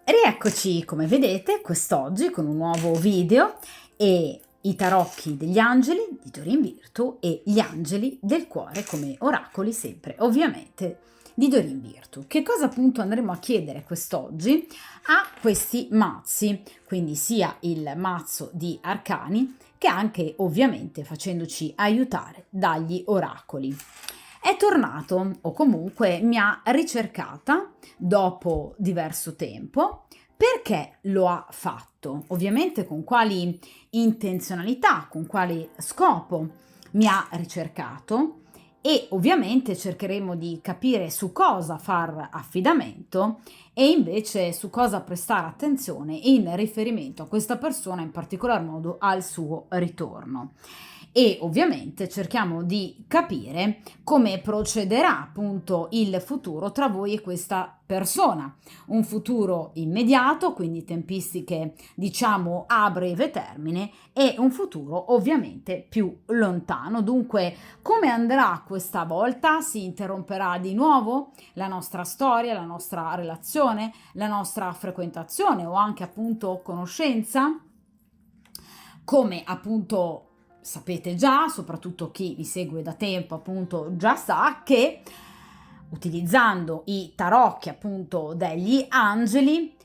Rieccoci, come vedete, quest'oggi con un nuovo video e i tarocchi degli angeli di Doreen Virtue e gli angeli del cuore come oracoli sempre, ovviamente, di Doreen Virtue. Che cosa appunto andremo a chiedere quest'oggi a questi mazzi, quindi sia il mazzo di arcani che anche ovviamente facendoci aiutare dagli oracoli. È tornato o comunque mi ha ricercata dopo diverso tempo. Perché lo ha fatto? Ovviamente con quali intenzionalità, con quale scopo mi ha ricercato e ovviamente cercheremo di capire su cosa far affidamento e invece su cosa prestare attenzione in riferimento a questa persona, in particolar modo al suo ritorno. E ovviamente cerchiamo di capire come procederà appunto il futuro tra voi e questa persona. Un futuro immediato, quindi tempistiche diciamo a breve termine, e un futuro ovviamente più lontano. Dunque, come andrà questa volta? Si interromperà di nuovo la nostra storia, la nostra relazione, la nostra frequentazione o anche appunto conoscenza? Come appunto sapete già, soprattutto chi vi segue da tempo appunto già sa che utilizzando i tarocchi appunto degli angeli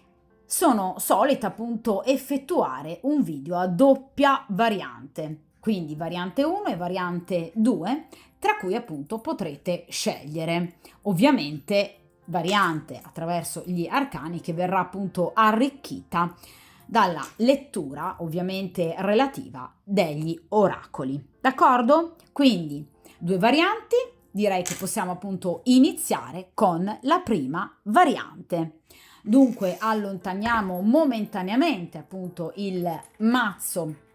sono solita appunto effettuare un video a doppia variante, quindi variante 1 e variante 2, tra cui appunto potrete scegliere. Ovviamente variante attraverso gli arcani che verrà appunto arricchita dalla lettura ovviamente relativa degli oracoli. D'accordo? Quindi due varianti, direi che possiamo appunto iniziare con la prima variante. Dunque allontaniamo momentaneamente appunto il mazzo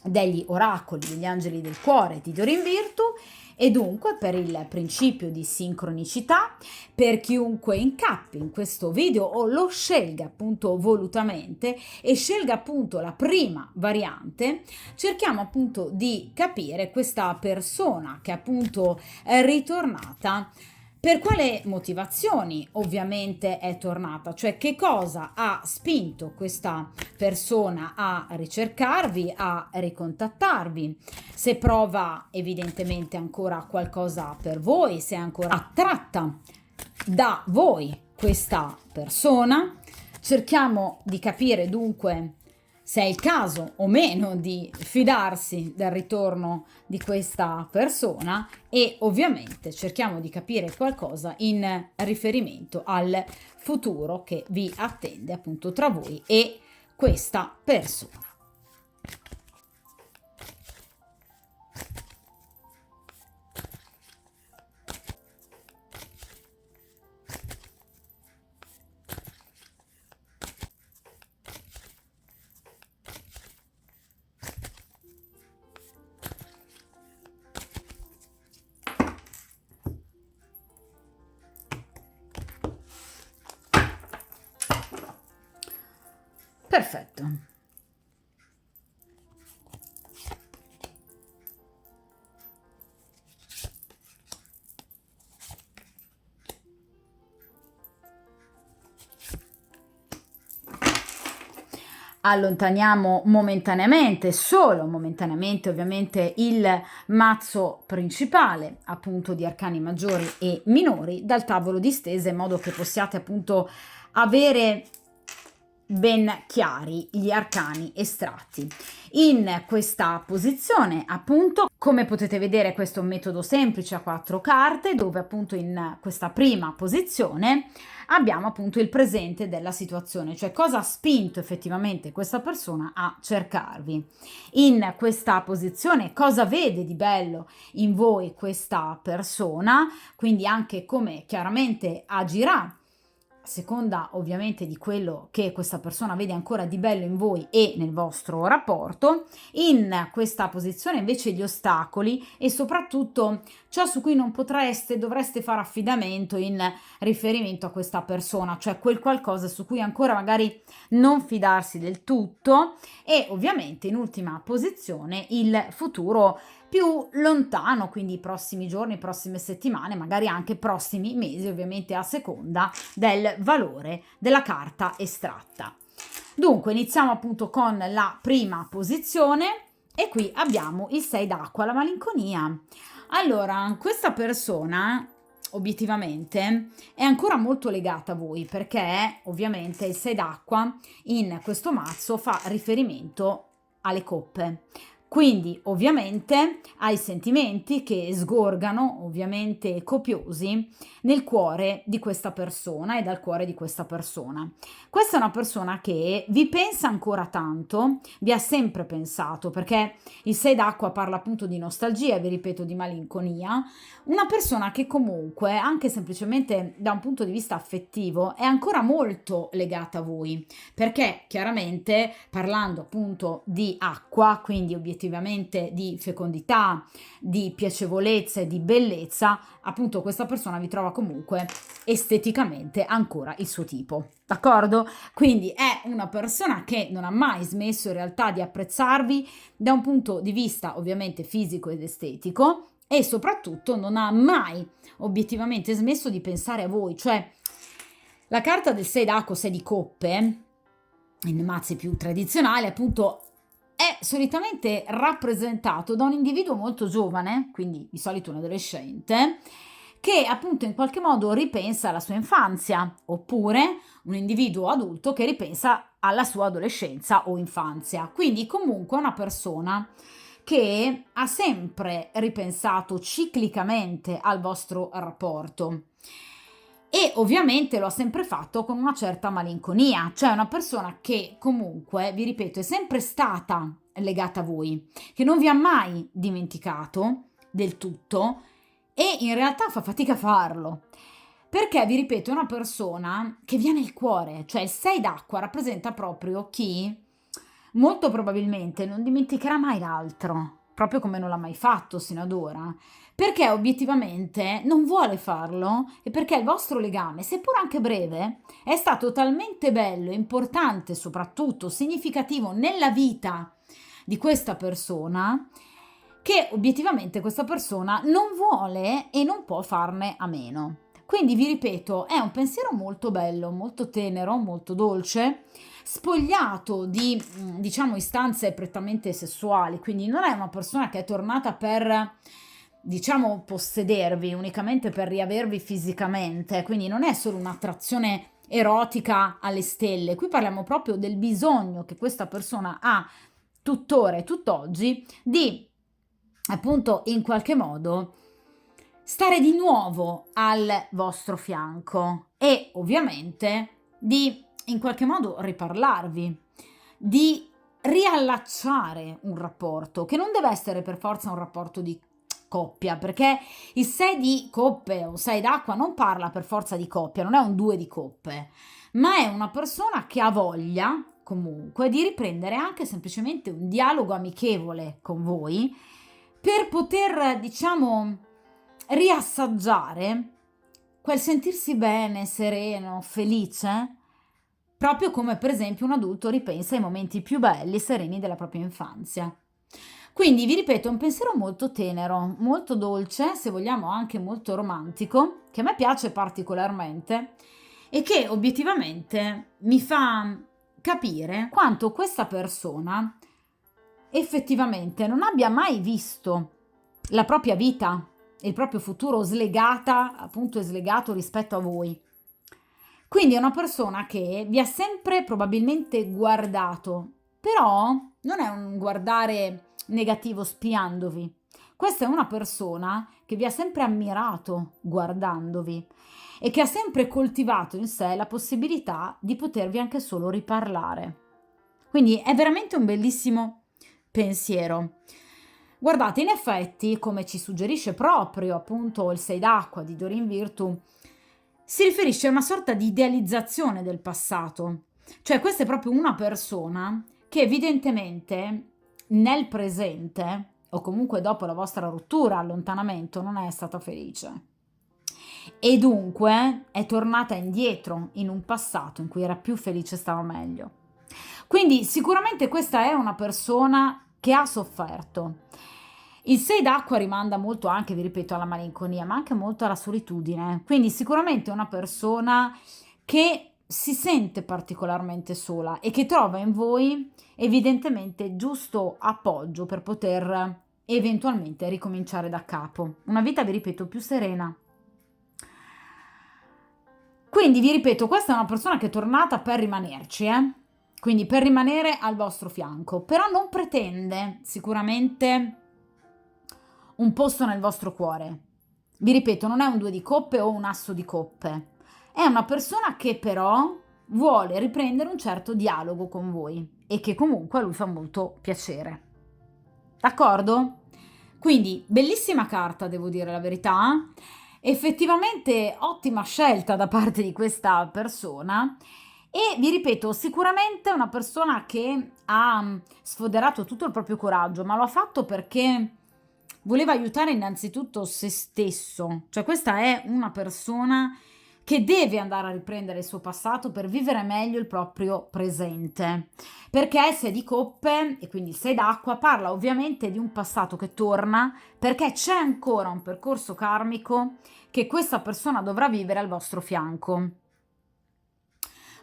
degli oracoli degli angeli del cuore di Doreen Virtue e dunque per il principio di sincronicità, per chiunque incappi in questo video o lo scelga appunto volutamente e scelga appunto la prima variante, cerchiamo appunto di capire questa persona che appunto è ritornata. Per quale motivazioni ovviamente è tornata? Cioè che cosa ha spinto questa persona a ricercarvi, a ricontattarvi? Se prova evidentemente ancora qualcosa per voi, se è ancora attratta da voi questa persona. Cerchiamo di capire dunque se è il caso o meno di fidarsi del ritorno di questa persona e ovviamente cerchiamo di capire qualcosa in riferimento al futuro che vi attende appunto tra voi e questa persona. Perfetto. Allontaniamo momentaneamente, solo momentaneamente ovviamente, il mazzo principale appunto di arcani maggiori e minori dal tavolo di stese in modo che possiate appunto avere ben chiari gli arcani estratti. In questa posizione appunto, come potete vedere, questo è un metodo semplice a 4 carte dove appunto in questa prima posizione abbiamo appunto il presente della situazione, cioè cosa ha spinto effettivamente questa persona a cercarvi. In questa posizione cosa vede di bello in voi questa persona, quindi anche come chiaramente agirà a seconda ovviamente di quello che questa persona vede ancora di bello in voi e nel vostro rapporto. In questa posizione invece gli ostacoli e soprattutto ciò su cui non potreste, dovreste fare affidamento in riferimento a questa persona, cioè quel qualcosa su cui ancora magari non fidarsi del tutto e ovviamente in ultima posizione il futuro più lontano, quindi i prossimi giorni, prossime settimane, magari anche prossimi mesi, ovviamente a seconda del valore della carta estratta. Dunque iniziamo appunto con la prima posizione e qui abbiamo il 6 d'acqua, la malinconia. Allora, questa persona obiettivamente è ancora molto legata a voi, perché ovviamente il 6 d'acqua in questo mazzo fa riferimento alle coppe. Quindi ovviamente ai sentimenti che sgorgano, ovviamente copiosi, nel cuore di questa persona e dal cuore di questa persona. Questa è una persona che vi pensa ancora tanto, vi ha sempre pensato, perché il 6 d'acqua parla appunto di nostalgia, vi ripeto, di malinconia. Una persona che comunque, anche semplicemente da un punto di vista affettivo, è ancora molto legata a voi, perché chiaramente parlando appunto di acqua, quindi obiettivamente di fecondità, di piacevolezza e di bellezza, appunto questa persona vi trova comunque esteticamente ancora il suo tipo, d'accordo? Quindi è una persona che non ha mai smesso in realtà di apprezzarvi da un punto di vista ovviamente fisico ed estetico, e soprattutto non ha mai obiettivamente smesso di pensare a voi. Cioè la carta del 6 d'acqua, 6 di coppe, in mazzi più tradizionali appunto, è solitamente rappresentato da un individuo molto giovane, quindi di solito un adolescente, che appunto in qualche modo ripensa alla sua infanzia, oppure un individuo adulto che ripensa alla sua adolescenza o infanzia. Quindi comunque una persona che ha sempre ripensato ciclicamente al vostro rapporto. E ovviamente lo ha sempre fatto con una certa malinconia, cioè una persona che comunque, vi ripeto, è sempre stata legata a voi, che non vi ha mai dimenticato del tutto e in realtà fa fatica a farlo. Perché, vi ripeto, è una persona che vi ha nel cuore, cioè il 6 d'acqua rappresenta proprio chi molto probabilmente non dimenticherà mai l'altro, proprio come non l'ha mai fatto sino ad ora, perché obiettivamente non vuole farlo e perché il vostro legame, seppur anche breve, è stato talmente bello, importante, soprattutto significativo nella vita di questa persona, che obiettivamente questa persona non vuole e non può farne a meno. Quindi vi ripeto, è un pensiero molto bello, molto tenero, molto dolce, spogliato di, diciamo, istanze prettamente sessuali, quindi non è una persona che è tornata per, diciamo, possedervi, unicamente per riavervi fisicamente, quindi non è solo un'attrazione erotica alle stelle, qui parliamo proprio del bisogno che questa persona ha tuttora e tutt'oggi di, appunto, in qualche modo stare di nuovo al vostro fianco e ovviamente di in qualche modo riparlarvi, di riallacciare un rapporto che non deve essere per forza un rapporto di coppia, perché il 6 di coppe o 6 d'acqua non parla per forza di coppia, non è un 2 di coppe, ma è una persona che ha voglia comunque di riprendere anche semplicemente un dialogo amichevole con voi per poter, diciamo, riassaggiare quel sentirsi bene, sereno, felice, proprio come per esempio un adulto ripensa ai momenti più belli, sereni della propria infanzia. Quindi vi ripeto, è un pensiero molto tenero, molto dolce, se vogliamo anche molto romantico, che a me piace particolarmente e che obiettivamente mi fa capire quanto questa persona effettivamente non abbia mai visto la propria vita, il proprio futuro slegata, appunto, è slegato rispetto a voi. Quindi è una persona che vi ha sempre probabilmente guardato, però non è un guardare negativo spiandovi. Questa è una persona che vi ha sempre ammirato guardandovi e che ha sempre coltivato in sé la possibilità di potervi anche solo riparlare. Quindi è veramente un bellissimo pensiero. Guardate, in effetti, come ci suggerisce proprio appunto il 6 d'acqua di Doreen Virtue, si riferisce a una sorta di idealizzazione del passato. Cioè questa è proprio una persona che evidentemente nel presente, o comunque dopo la vostra rottura, allontanamento, non è stata felice. E dunque è tornata indietro in un passato in cui era più felice e stava meglio. Quindi sicuramente questa è una persona che ha sofferto. Il 6 d'acqua rimanda molto anche, vi ripeto, alla malinconia, ma anche molto alla solitudine. Quindi sicuramente una persona che si sente particolarmente sola e che trova in voi evidentemente giusto appoggio per poter eventualmente ricominciare da capo. Una vita, vi ripeto, più serena. Quindi vi ripeto, questa è una persona che è tornata per rimanerci, quindi per rimanere al vostro fianco, però non pretende sicuramente un posto nel vostro cuore. Vi ripeto, non è un 2 di coppe o un asso di coppe, è una persona che però vuole riprendere un certo dialogo con voi e che comunque a lui fa molto piacere. D'accordo? Quindi, bellissima carta, devo dire la verità. Effettivamente ottima scelta da parte di questa persona e vi ripeto, sicuramente è una persona che ha sfoderato tutto il proprio coraggio, ma lo ha fatto perché voleva aiutare innanzitutto se stesso. Cioè questa è una persona che deve andare a riprendere il suo passato per vivere meglio il proprio presente. Perché il 6 di coppe, e quindi il 6 d'acqua, parla ovviamente di un passato che torna, perché c'è ancora un percorso karmico che questa persona dovrà vivere al vostro fianco.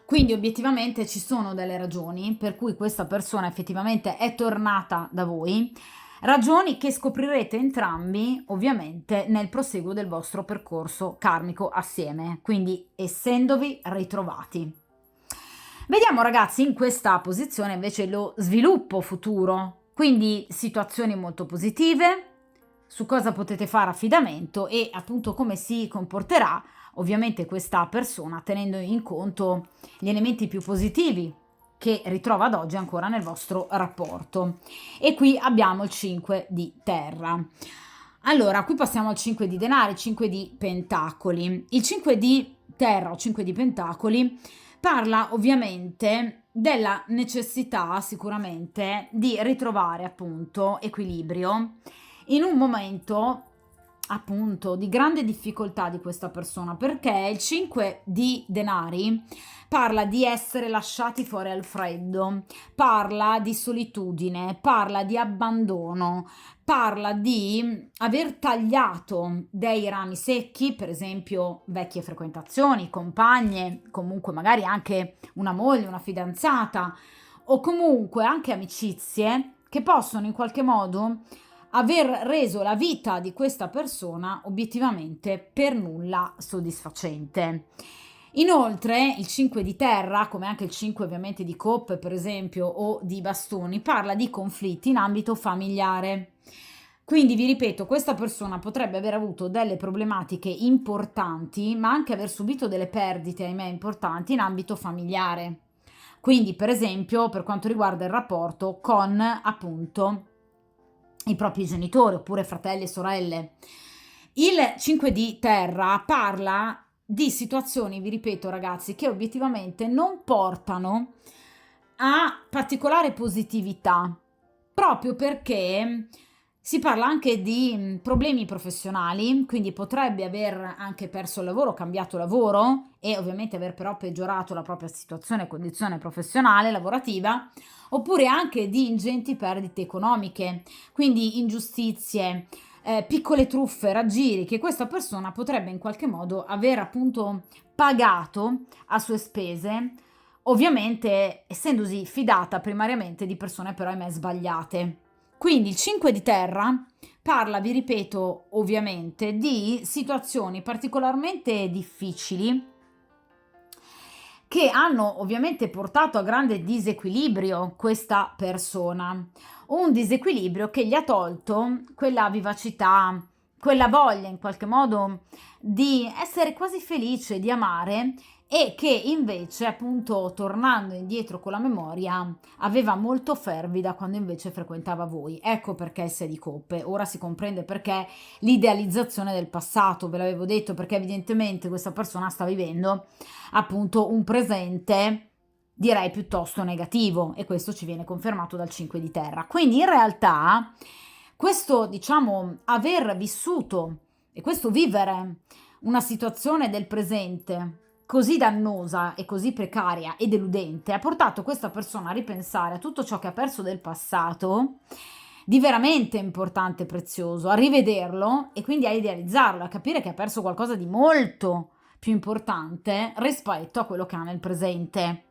Quindi obiettivamente ci sono delle ragioni per cui questa persona effettivamente è tornata da voi, ragioni che scoprirete entrambi ovviamente nel proseguo del vostro percorso karmico assieme, quindi essendovi ritrovati. Vediamo ragazzi in questa posizione invece lo sviluppo futuro, quindi situazioni molto positive, su cosa potete fare affidamento e appunto come si comporterà ovviamente questa persona tenendo in conto gli elementi più positivi che ritrova ad oggi ancora nel vostro rapporto. E qui abbiamo il 5 di terra. Allora, qui passiamo al 5 di denari, 5 di pentacoli. Il 5 di terra o 5 di pentacoli parla ovviamente della necessità sicuramente di ritrovare appunto equilibrio in un momento appunto di grande difficoltà di questa persona, perché il 5 di denari parla di essere lasciati fuori al freddo, parla di solitudine, parla di abbandono, parla di aver tagliato dei rami secchi, per esempio vecchie frequentazioni, compagne, comunque magari anche una moglie, una fidanzata o comunque anche amicizie che possono in qualche modo aver reso la vita di questa persona obiettivamente per nulla soddisfacente. Inoltre il 5 di terra, come anche il 5 ovviamente di coppe per esempio o di bastoni, parla di conflitti in ambito familiare. Quindi vi ripeto, questa persona potrebbe aver avuto delle problematiche importanti, ma anche aver subito delle perdite, ahimè, importanti in ambito familiare. Quindi, per esempio, per quanto riguarda il rapporto con appunto i propri genitori oppure fratelli e sorelle. Il 5 di terra parla di situazioni, vi ripeto ragazzi, che obiettivamente non portano a particolare positività, proprio perché si parla anche di problemi professionali, quindi potrebbe aver anche perso il lavoro, cambiato lavoro e ovviamente aver però peggiorato la propria situazione e condizione professionale, lavorativa, oppure anche di ingenti perdite economiche, quindi ingiustizie, piccole truffe, raggiri che questa persona potrebbe in qualche modo aver appunto pagato a sue spese, ovviamente essendosi fidata primariamente di persone però ahimè sbagliate. Quindi il 5 di terra parla, vi ripeto, ovviamente di situazioni particolarmente difficili che hanno ovviamente portato a grande disequilibrio questa persona. Un disequilibrio che gli ha tolto quella vivacità, quella voglia in qualche modo di essere quasi felice, di amare e che invece appunto tornando indietro con la memoria aveva molto fervida quando invece frequentava voi. Ecco perché il 6 di coppe. Ora si comprende perché l'idealizzazione del passato, ve l'avevo detto, perché evidentemente questa persona sta vivendo appunto un presente direi piuttosto negativo e questo ci viene confermato dal 5 di terra. Quindi in realtà questo diciamo aver vissuto e questo vivere una situazione del presente così dannosa e così precaria e deludente ha portato questa persona a ripensare a tutto ciò che ha perso del passato di veramente importante e prezioso, a rivederlo e quindi a idealizzarlo, a capire che ha perso qualcosa di molto più importante rispetto a quello che ha nel presente.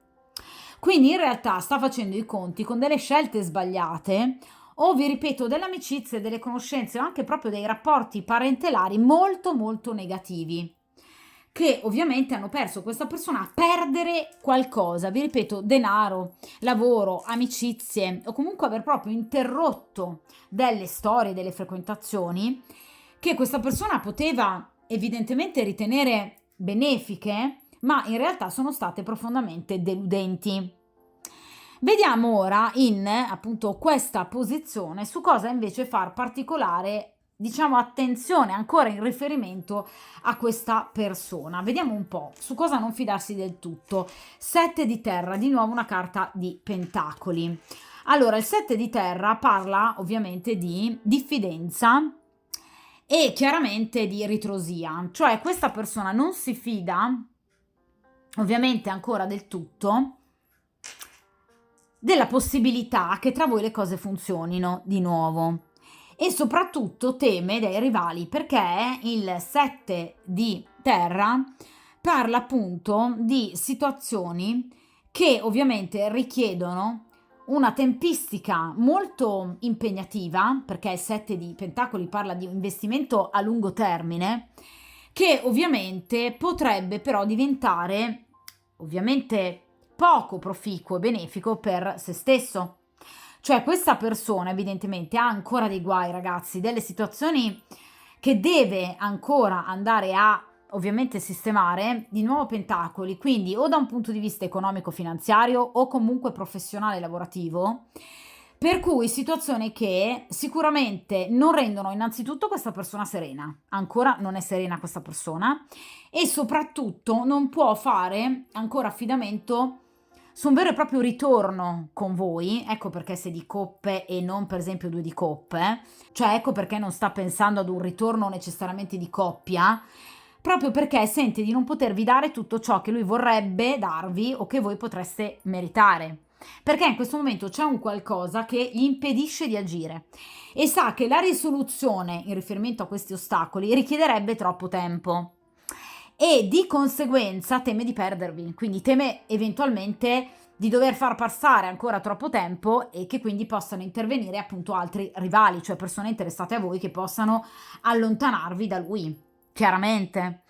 Quindi in realtà sta facendo i conti con delle scelte sbagliate o, vi ripeto, delle amicizie, delle conoscenze o anche proprio dei rapporti parentelari molto molto negativi, che ovviamente hanno perso questa persona a perdere qualcosa, vi ripeto, denaro, lavoro, amicizie, o comunque aver proprio interrotto delle storie, delle frequentazioni che questa persona poteva evidentemente ritenere benefiche, ma in realtà sono state profondamente deludenti. Vediamo ora in appunto questa posizione su cosa invece far particolare, diciamo, attenzione ancora in riferimento a questa persona. Vediamo un po' su cosa non fidarsi del tutto. 7 di terra, di nuovo una carta di pentacoli. Allora, il 7 di terra parla ovviamente di diffidenza e chiaramente di ritrosia, cioè questa persona non si fida ovviamente ancora del tutto della possibilità che tra voi le cose funzionino di nuovo e soprattutto teme dei rivali, perché il 7 di terra parla appunto di situazioni che ovviamente richiedono una tempistica molto impegnativa, perché il 7 di pentacoli parla di un investimento a lungo termine, che ovviamente potrebbe però diventare ovviamente poco proficuo e benefico per se stesso. Cioè questa persona evidentemente ha ancora dei guai, ragazzi, delle situazioni che deve ancora andare a ovviamente sistemare, di nuovo pentacoli, quindi o da un punto di vista economico-finanziario o comunque professionale lavorativo, per cui situazioni che sicuramente non rendono innanzitutto questa persona serena, ancora non è serena questa persona, e soprattutto non può fare ancora affidamento su un vero e proprio ritorno con voi. Ecco perché 6 di coppe e non per esempio 2 di coppe, cioè ecco perché non sta pensando ad un ritorno necessariamente di coppia, proprio perché sente di non potervi dare tutto ciò che lui vorrebbe darvi o che voi potreste meritare, perché in questo momento c'è un qualcosa che gli impedisce di agire e sa che la risoluzione in riferimento a questi ostacoli richiederebbe troppo tempo e di conseguenza teme di perdervi, quindi teme eventualmente di dover far passare ancora troppo tempo e che quindi possano intervenire appunto altri rivali, cioè persone interessate a voi che possano allontanarvi da lui, chiaramente.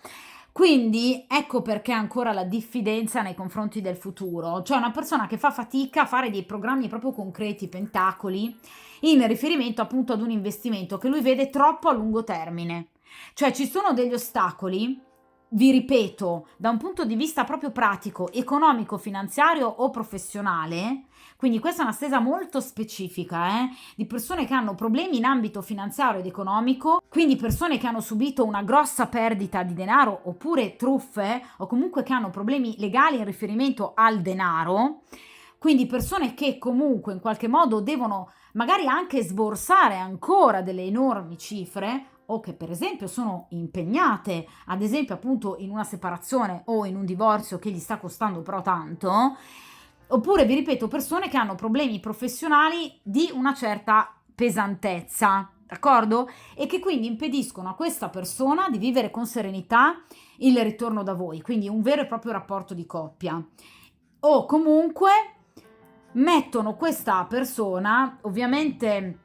Quindi ecco perché ancora la diffidenza nei confronti del futuro, cioè una persona che fa fatica a fare dei programmi proprio concreti, pentacoli, in riferimento appunto ad un investimento che lui vede troppo a lungo termine. Cioè ci sono degli ostacoli, vi ripeto, da un punto di vista proprio pratico, economico, finanziario o professionale, quindi questa è una stesa molto specifica, di persone che hanno problemi in ambito finanziario ed economico, quindi persone che hanno subito una grossa perdita di denaro oppure truffe o comunque che hanno problemi legali in riferimento al denaro, quindi persone che comunque in qualche modo devono magari anche sborsare ancora delle enormi cifre o che per esempio sono impegnate ad esempio appunto in una separazione o in un divorzio che gli sta costando però tanto, oppure vi ripeto persone che hanno problemi professionali di una certa pesantezza, d'accordo? E che quindi impediscono a questa persona di vivere con serenità il ritorno da voi, quindi un vero e proprio rapporto di coppia, o comunque mettono questa persona ovviamente,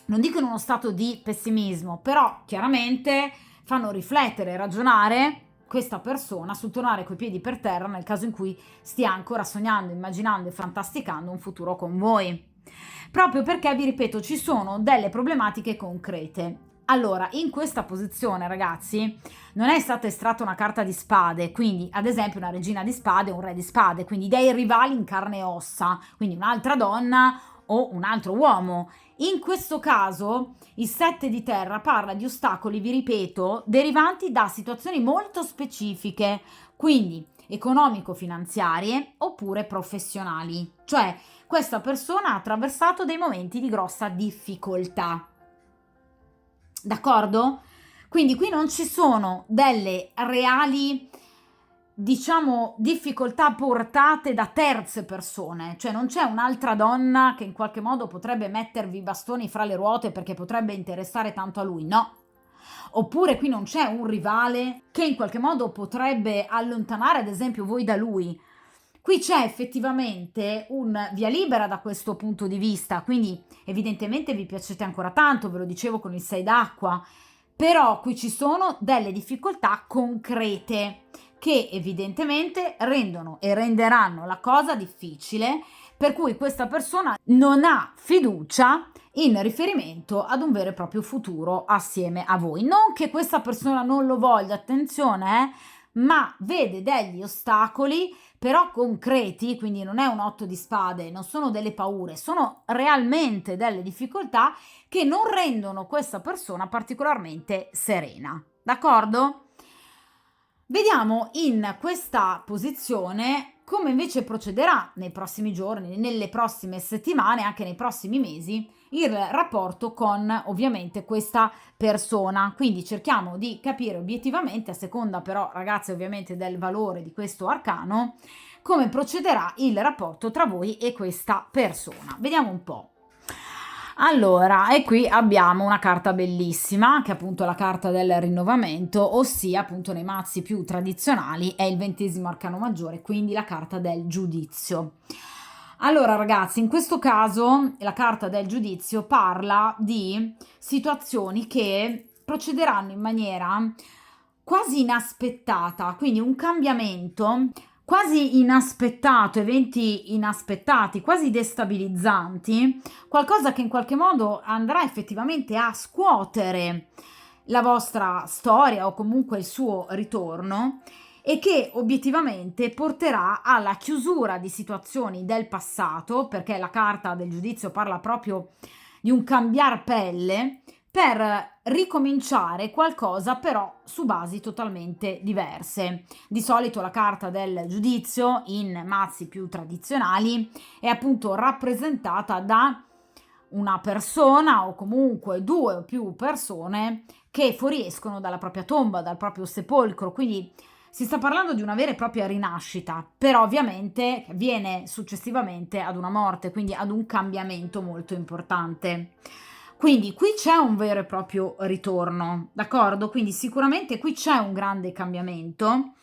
non dico in uno stato di pessimismo, però chiaramente fanno riflettere e ragionare questa persona sul tornare coi piedi per terra nel caso in cui stia ancora sognando, immaginando e fantasticando un futuro con voi. Proprio perché, vi ripeto, ci sono delle problematiche concrete. Allora, in questa posizione, ragazzi, non è stata estratta una carta di spade, quindi ad esempio una regina di spade o un re di spade, quindi dei rivali in carne e ossa, quindi un'altra donna o un altro uomo. In questo caso il 7 di terra parla di ostacoli, vi ripeto, derivanti da situazioni molto specifiche, quindi economico-finanziarie oppure professionali. Cioè questa persona ha attraversato dei momenti di grossa difficoltà. D'accordo? Quindi qui non ci sono delle reali diciamo, difficoltà portate da terze persone, cioè non c'è un'altra donna che in qualche modo potrebbe mettervi i bastoni fra le ruote perché potrebbe interessare tanto a lui, no. Oppure qui non c'è un rivale che in qualche modo potrebbe allontanare ad esempio voi da lui. Qui c'è effettivamente un via libera da questo punto di vista, quindi evidentemente vi piacete ancora tanto, ve lo dicevo con il 6 d'acqua, però qui ci sono delle difficoltà concrete che evidentemente rendono e renderanno la cosa difficile, per cui questa persona non ha fiducia in riferimento ad un vero e proprio futuro assieme a voi. Non che questa persona non lo voglia, attenzione, ma vede degli ostacoli però concreti, quindi non è un 8 di spade, non sono delle paure, sono realmente delle difficoltà che non rendono questa persona particolarmente serena. D'accordo? Vediamo in questa posizione come invece procederà nei prossimi giorni, nelle prossime settimane, anche nei prossimi mesi, il rapporto con ovviamente questa persona. Quindi cerchiamo di capire obiettivamente, a seconda però, ragazzi, ovviamente del valore di questo arcano, come procederà il rapporto tra voi e questa persona. Vediamo un po'. Allora, e qui abbiamo una carta bellissima, che è appunto la carta del rinnovamento, ossia appunto nei mazzi più tradizionali è il 20° arcano maggiore, quindi la carta del giudizio. Allora ragazzi, in questo caso la carta del giudizio parla di situazioni che procederanno in maniera quasi inaspettata, quindi un cambiamento quasi inaspettato, eventi inaspettati, quasi destabilizzanti, qualcosa che in qualche modo andrà effettivamente a scuotere la vostra storia o comunque il suo ritorno e che obiettivamente porterà alla chiusura di situazioni del passato, perché la carta del giudizio parla proprio di un cambiar pelle, per ricominciare qualcosa però su basi totalmente diverse. Di solito la carta del giudizio in mazzi più tradizionali è appunto rappresentata da una persona o comunque due o più persone che fuoriescono dalla propria tomba, dal proprio sepolcro, quindi si sta parlando di una vera e propria rinascita, però ovviamente viene successivamente ad una morte, quindi ad un cambiamento molto importante. Quindi qui c'è un vero e proprio ritorno, d'accordo? Quindi sicuramente qui c'è un grande cambiamento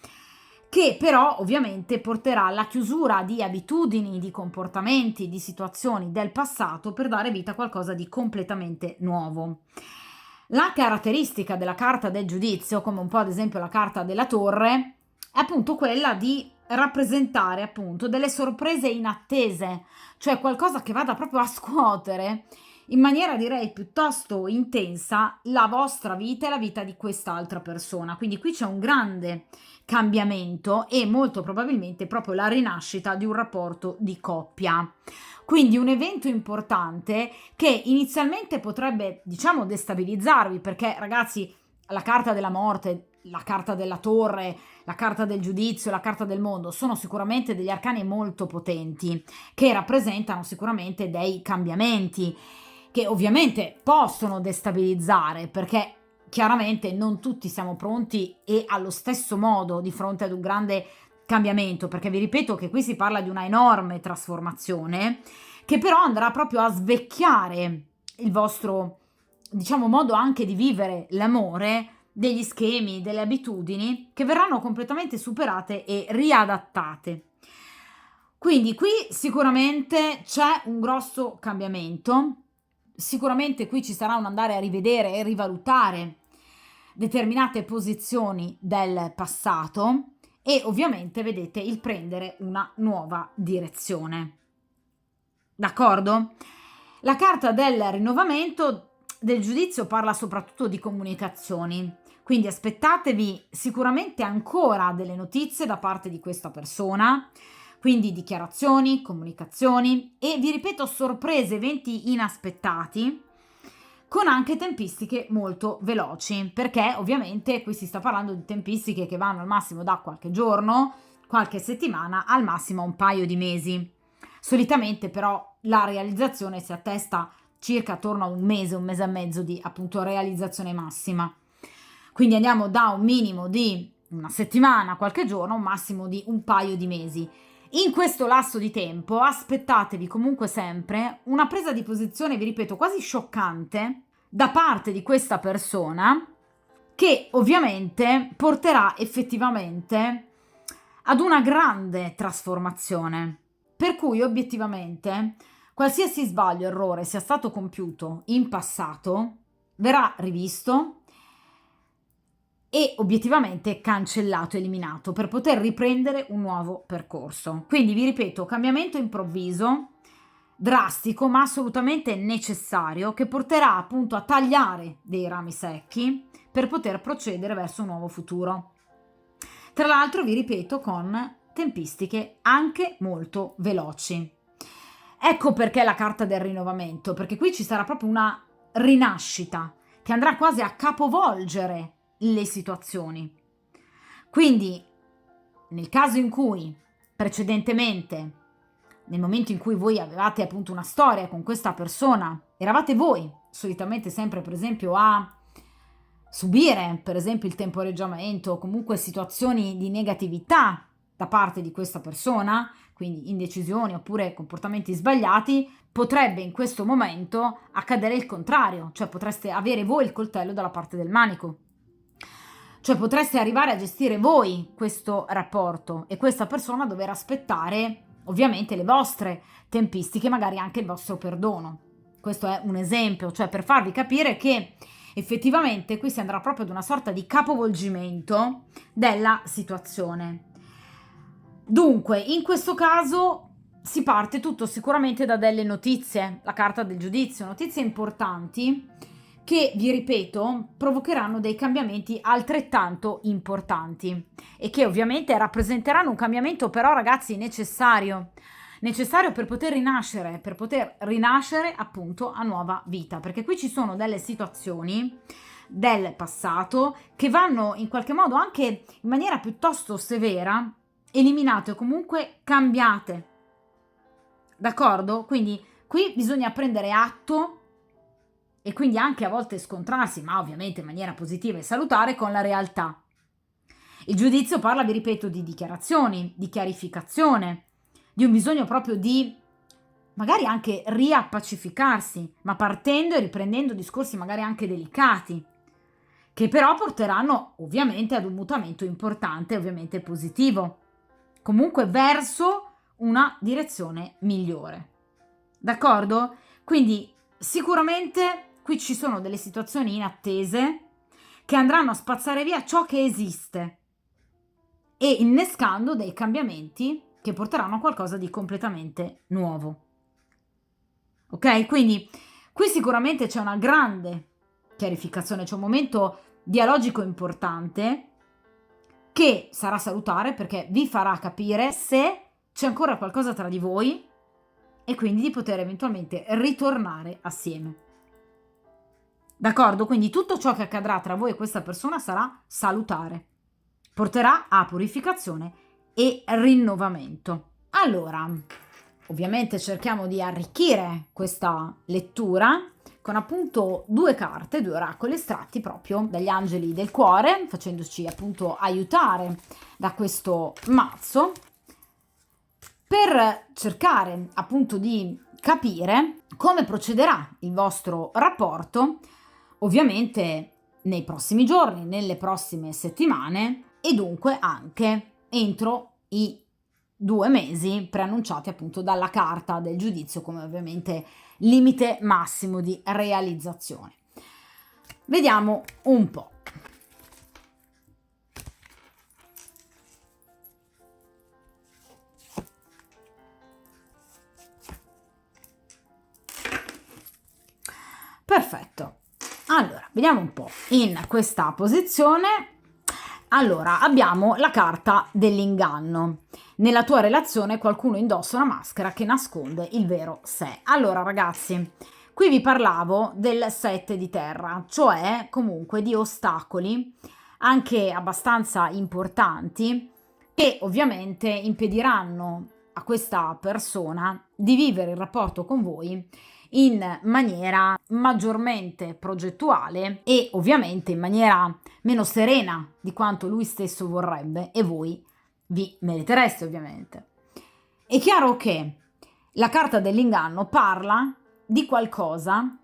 che però ovviamente porterà alla chiusura di abitudini, di comportamenti, di situazioni del passato per dare vita a qualcosa di completamente nuovo. La caratteristica della carta del giudizio, come un po' ad esempio la carta della torre, è appunto quella di rappresentare appunto delle sorprese inattese, cioè qualcosa che vada proprio a scuotere in maniera direi piuttosto intensa la vostra vita e la vita di quest'altra persona. Quindi qui c'è un grande cambiamento e molto probabilmente proprio la rinascita di un rapporto di coppia. Quindi un evento importante che inizialmente potrebbe, diciamo, destabilizzarvi, perché ragazzi, la carta della morte, la carta della torre, la carta del giudizio, la carta del mondo sono sicuramente degli arcani molto potenti che rappresentano sicuramente dei cambiamenti che ovviamente possono destabilizzare, perché chiaramente non tutti siamo pronti e allo stesso modo di fronte ad un grande cambiamento, perché vi ripeto che qui si parla di una enorme trasformazione che però andrà proprio a svecchiare il vostro, diciamo, modo anche di vivere l'amore, degli schemi, delle abitudini che verranno completamente superate e riadattate. Quindi qui sicuramente c'è un grosso cambiamento, sicuramente qui ci sarà un andare a rivedere e rivalutare determinate posizioni del passato e ovviamente vedete il prendere una nuova direzione. D'accordo? La carta del rinnovamento del giudizio parla soprattutto di comunicazioni, quindi aspettatevi sicuramente ancora delle notizie da parte di questa persona, quindi dichiarazioni, comunicazioni e vi ripeto sorprese, eventi inaspettati con anche tempistiche molto veloci, perché ovviamente qui si sta parlando di tempistiche che vanno al massimo da qualche giorno, qualche settimana, al massimo un paio di mesi. Solitamente però la realizzazione si attesta circa attorno a un mese e mezzo di appunto realizzazione massima. Quindi andiamo da un minimo di una settimana, qualche giorno, un massimo di un paio di mesi. In questo lasso di tempo aspettatevi comunque sempre una presa di posizione, vi ripeto, quasi scioccante da parte di questa persona, che ovviamente porterà effettivamente ad una grande trasformazione, per cui obiettivamente qualsiasi sbaglio, errore sia stato compiuto in passato verrà rivisto e obiettivamente cancellato, eliminato, per poter riprendere un nuovo percorso. Quindi vi ripeto, cambiamento improvviso, drastico, ma assolutamente necessario, che porterà appunto a tagliare dei rami secchi per poter procedere verso un nuovo futuro. Tra l'altro, vi ripeto, con tempistiche anche molto veloci. Ecco perché la carta del rinnovamento, perché qui ci sarà proprio una rinascita che andrà quasi a capovolgere le situazioni. Quindi, nel caso in cui precedentemente, nel momento in cui voi avevate appunto una storia con questa persona, eravate voi solitamente sempre per esempio a subire per esempio il temporeggiamento o comunque situazioni di negatività da parte di questa persona, quindi indecisioni oppure comportamenti sbagliati, potrebbe in questo momento accadere il contrario, cioè potreste avere voi il coltello dalla parte del manico. Cioè potreste arrivare a gestire voi questo rapporto e questa persona dover aspettare ovviamente le vostre tempistiche, magari anche il vostro perdono. Questo è un esempio, cioè per farvi capire che effettivamente qui si andrà proprio ad una sorta di capovolgimento della situazione. Dunque, in questo caso si parte tutto sicuramente da delle notizie, la carta del giudizio, notizie importanti che, vi ripeto, provocheranno dei cambiamenti altrettanto importanti e che ovviamente rappresenteranno un cambiamento però, ragazzi, necessario per poter rinascere appunto a nuova vita, perché qui ci sono delle situazioni del passato che vanno in qualche modo anche in maniera piuttosto severa eliminate o comunque cambiate, d'accordo? Quindi qui bisogna prendere atto e quindi anche a volte scontrarsi, ma ovviamente in maniera positiva e salutare, con la realtà. Il giudizio parla, vi ripeto, di dichiarazioni, di chiarificazione, di un bisogno proprio di magari anche riappacificarsi, ma partendo e riprendendo discorsi magari anche delicati, che però porteranno ovviamente ad un mutamento importante, ovviamente positivo, comunque verso una direzione migliore. D'accordo? Quindi sicuramente qui ci sono delle situazioni inattese che andranno a spazzare via ciò che esiste e innescando dei cambiamenti che porteranno a qualcosa di completamente nuovo. Ok? Quindi qui sicuramente c'è una grande chiarificazione, c'è un momento dialogico importante che sarà salutare perché vi farà capire se c'è ancora qualcosa tra di voi e quindi di poter eventualmente ritornare assieme. D'accordo? Quindi tutto ciò che accadrà tra voi e questa persona sarà salutare, porterà a purificazione e rinnovamento. Allora, ovviamente cerchiamo di arricchire questa lettura con appunto due carte, due oracoli estratti proprio dagli angeli del cuore, facendoci appunto aiutare da questo mazzo per cercare appunto di capire come procederà il vostro rapporto, ovviamente nei prossimi giorni, nelle prossime settimane e dunque anche entro i 2 mesi preannunciati appunto dalla carta del giudizio come ovviamente limite massimo di realizzazione. Vediamo un po'. Perfetto. Allora, vediamo un po'. In questa posizione, allora, abbiamo la carta dell'inganno. Nella tua relazione qualcuno indossa una maschera che nasconde il vero sé. Allora, ragazzi, qui vi parlavo del 7 di terra, cioè comunque di ostacoli anche abbastanza importanti che ovviamente impediranno a questa persona di vivere il rapporto con voi in maniera maggiormente progettuale e ovviamente in maniera meno serena di quanto lui stesso vorrebbe, e voi vi meritereste ovviamente. È chiaro che la carta dell'inganno parla di qualcosa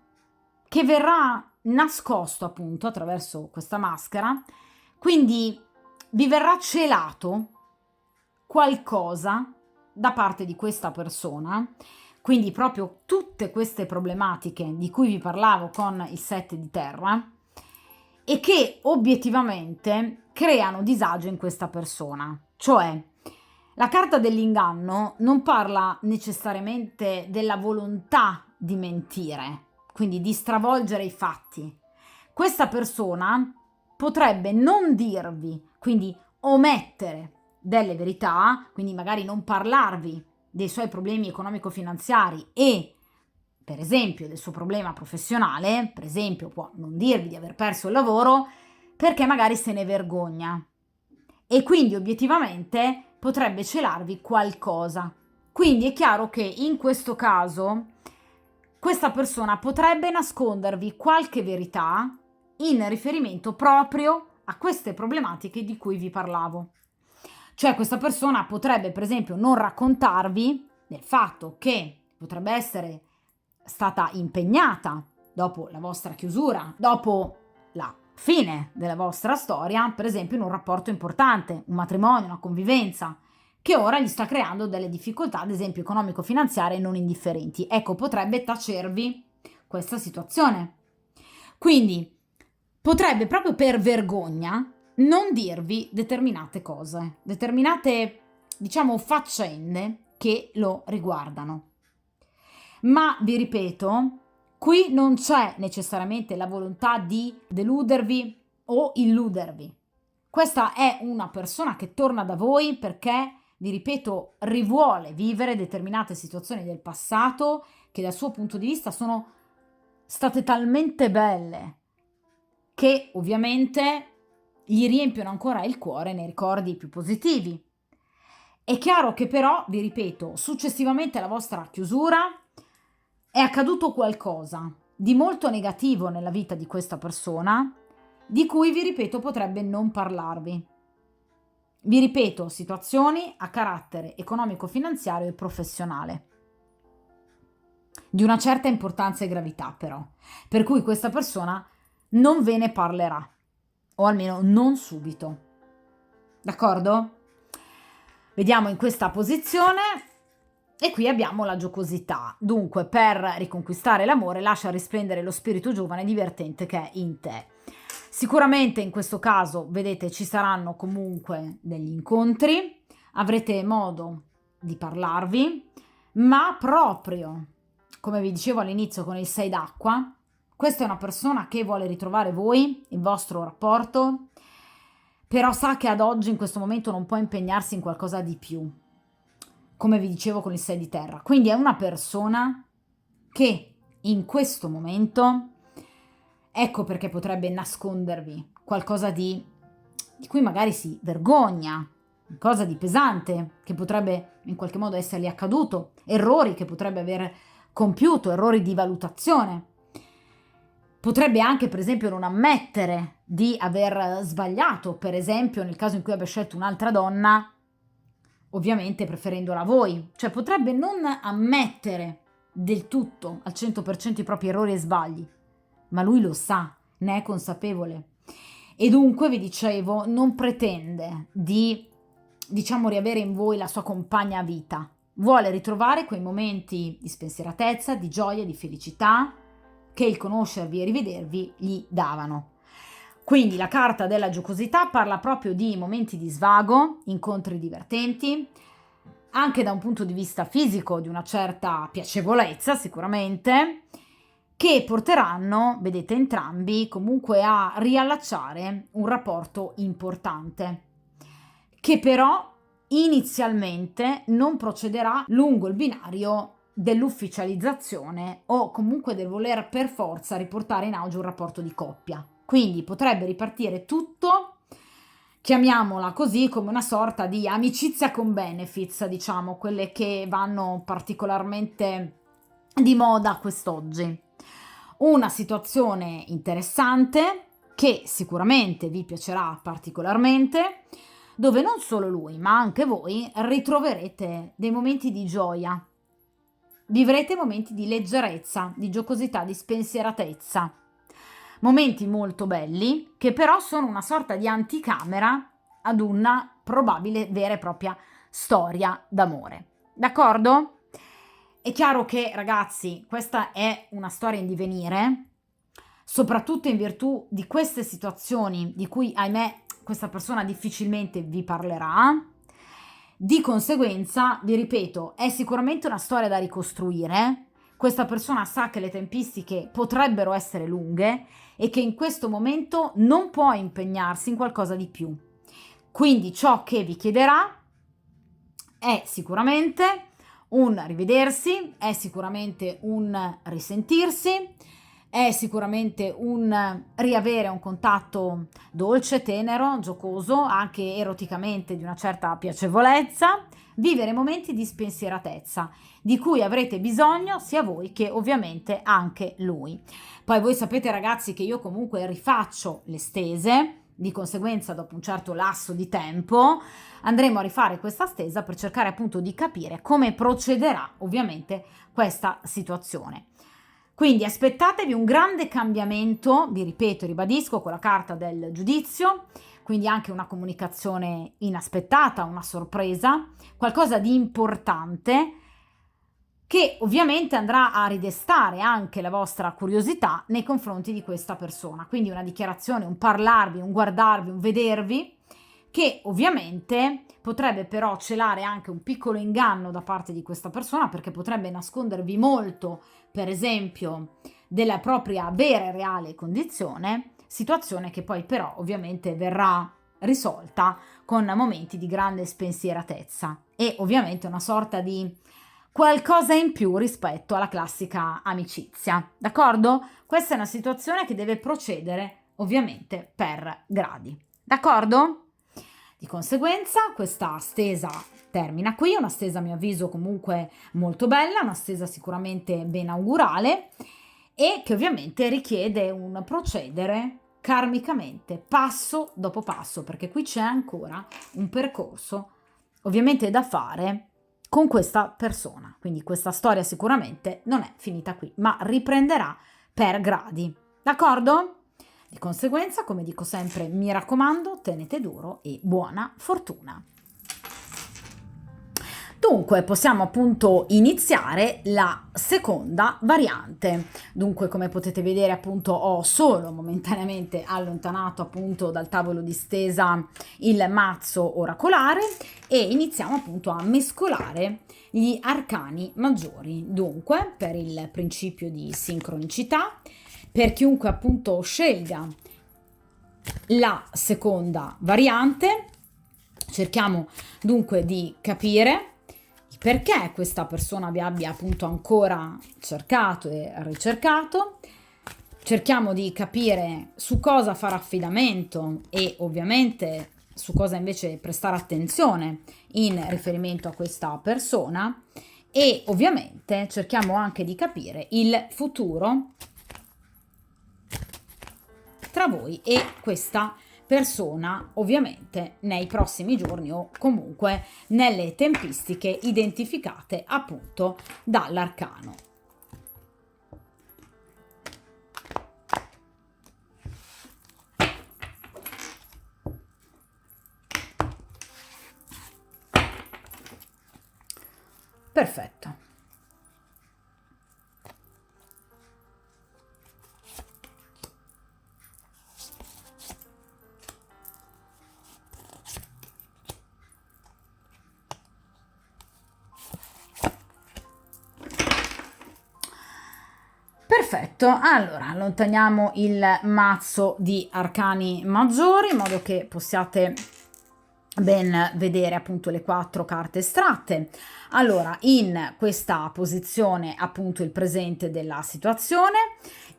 che verrà nascosto appunto attraverso questa maschera, quindi vi verrà celato qualcosa da parte di questa persona, quindi proprio tutte queste problematiche di cui vi parlavo con il 7 di terra, e che obiettivamente creano disagio in questa persona. Cioè, la carta dell'inganno non parla necessariamente della volontà di mentire, quindi di stravolgere i fatti. Questa persona potrebbe non dirvi, quindi omettere delle verità, quindi magari non parlarvi dei suoi problemi economico-finanziari e, per esempio, del suo problema professionale, per esempio può non dirvi di aver perso il lavoro perché magari se ne vergogna e quindi obiettivamente potrebbe celarvi qualcosa. Quindi è chiaro che in questo caso questa persona potrebbe nascondervi qualche verità in riferimento proprio a queste problematiche di cui vi parlavo. Cioè questa persona potrebbe per esempio non raccontarvi del fatto che potrebbe essere stata impegnata dopo la vostra chiusura, dopo la fine della vostra storia, per esempio in un rapporto importante, un matrimonio, una convivenza, che ora gli sta creando delle difficoltà, ad esempio economico-finanziarie non indifferenti. Ecco, potrebbe tacervi questa situazione. Quindi potrebbe proprio per vergogna non dirvi determinate cose, determinate, diciamo, faccende che lo riguardano. Ma vi ripeto, qui non c'è necessariamente la volontà di deludervi o illudervi. Questa è una persona che torna da voi perché, vi ripeto, rivuole vivere determinate situazioni del passato che dal suo punto di vista sono state talmente belle che ovviamente gli riempiono ancora il cuore nei ricordi più positivi. È chiaro che però, vi ripeto, successivamente alla vostra chiusura è accaduto qualcosa di molto negativo nella vita di questa persona, di cui, vi ripeto, potrebbe non parlarvi. Vi ripeto, situazioni a carattere economico-finanziario e professionale, di una certa importanza e gravità però, per cui questa persona non ve ne parlerà, o almeno non subito. D'accordo? Vediamo in questa posizione. E qui abbiamo la giocosità. Dunque, per riconquistare l'amore, lascia risplendere lo spirito giovane e divertente che è in te. Sicuramente in questo caso, vedete, ci saranno comunque degli incontri, avrete modo di parlarvi, ma proprio, come vi dicevo all'inizio con il 6 d'acqua, questa è una persona che vuole ritrovare voi, il vostro rapporto, però sa che ad oggi, in questo momento, non può impegnarsi in qualcosa di più, come vi dicevo con il 6 di terra. Quindi è una persona che in questo momento, ecco perché potrebbe nascondervi qualcosa di cui magari si vergogna, qualcosa di pesante che potrebbe in qualche modo essergli accaduto, errori che potrebbe aver compiuto, errori di valutazione. Potrebbe anche, per esempio, non ammettere di aver sbagliato, per esempio nel caso in cui abbia scelto un'altra donna, ovviamente preferendola a voi. Cioè potrebbe non ammettere del tutto, al 100% i propri errori e sbagli, ma lui lo sa, ne è consapevole. E dunque, vi dicevo, non pretende di, diciamo, riavere in voi la sua compagna a vita. Vuole ritrovare quei momenti di spensieratezza, di gioia, di felicità che il conoscervi e rivedervi gli davano. Quindi la carta della giocosità parla proprio di momenti di svago, incontri divertenti, anche da un punto di vista fisico di una certa piacevolezza sicuramente, che porteranno, vedete entrambi, comunque a riallacciare un rapporto importante, che però inizialmente non procederà lungo il binario dell'ufficializzazione o comunque del voler per forza riportare in auge un rapporto di coppia. Quindi potrebbe ripartire tutto, chiamiamola così, come una sorta di amicizia con benefits, diciamo, quelle che vanno particolarmente di moda quest'oggi. Una situazione interessante che sicuramente vi piacerà particolarmente, dove non solo lui, ma anche voi ritroverete dei momenti di gioia, vivrete momenti di leggerezza, di giocosità, di spensieratezza, momenti molto belli che però sono una sorta di anticamera ad una probabile vera e propria storia d'amore. D'accordo? È chiaro che, ragazzi, questa è una storia in divenire, soprattutto in virtù di queste situazioni di cui, ahimè, questa persona difficilmente vi parlerà. Di conseguenza, vi ripeto, è sicuramente una storia da ricostruire. Questa persona sa che le tempistiche potrebbero essere lunghe e che in questo momento non può impegnarsi in qualcosa di più. Quindi ciò che vi chiederà è sicuramente un rivedersi, è sicuramente un risentirsi, è sicuramente un riavere un contatto dolce, tenero, giocoso, anche eroticamente di una certa piacevolezza, vivere momenti di spensieratezza di cui avrete bisogno sia voi che ovviamente anche lui. Poi voi sapete, ragazzi, che io comunque rifaccio le stese, di conseguenza dopo un certo lasso di tempo andremo a rifare questa stesa per cercare appunto di capire come procederà ovviamente questa situazione. Quindi aspettatevi un grande cambiamento, vi ripeto, ribadisco, con la carta del giudizio, quindi anche una comunicazione inaspettata, una sorpresa, qualcosa di importante che ovviamente andrà a ridestare anche la vostra curiosità nei confronti di questa persona. Quindi una dichiarazione, un parlarvi, un guardarvi, un vedervi, che ovviamente potrebbe però celare anche un piccolo inganno da parte di questa persona, perché potrebbe nascondervi molto, per esempio, della propria vera e reale condizione, situazione che poi però ovviamente verrà risolta con momenti di grande spensieratezza e ovviamente una sorta di qualcosa in più rispetto alla classica amicizia, d'accordo? Questa è una situazione che deve procedere ovviamente per gradi, d'accordo? Di conseguenza questa stesa termina qui, una stesa a mio avviso comunque molto bella, una stesa sicuramente ben augurale e che ovviamente richiede un procedere karmicamente, passo dopo passo, perché qui c'è ancora un percorso ovviamente da fare con questa persona. Quindi questa storia sicuramente non è finita qui, ma riprenderà per gradi. D'accordo? Di conseguenza, come dico sempre, mi raccomando, tenete duro e buona fortuna. Dunque, possiamo appunto iniziare la seconda variante. Dunque, come potete vedere, appunto, ho solo momentaneamente allontanato appunto dal tavolo di stesa il mazzo oracolare e iniziamo appunto a mescolare gli arcani maggiori. Dunque, per il principio di sincronicità, per chiunque appunto scelga la seconda variante, cerchiamo dunque di capire perché questa persona vi abbia appunto ancora cercato e ricercato, cerchiamo di capire su cosa fare affidamento e ovviamente su cosa invece prestare attenzione in riferimento a questa persona e ovviamente cerchiamo anche di capire il futuro tra voi e questa persona, ovviamente nei prossimi giorni o comunque nelle tempistiche identificate appunto dall'arcano. Perfetto. Perfetto, allora allontaniamo il mazzo di arcani maggiori in modo che possiate ben vedere appunto le 4 carte estratte. Allora, in questa posizione appunto il presente della situazione,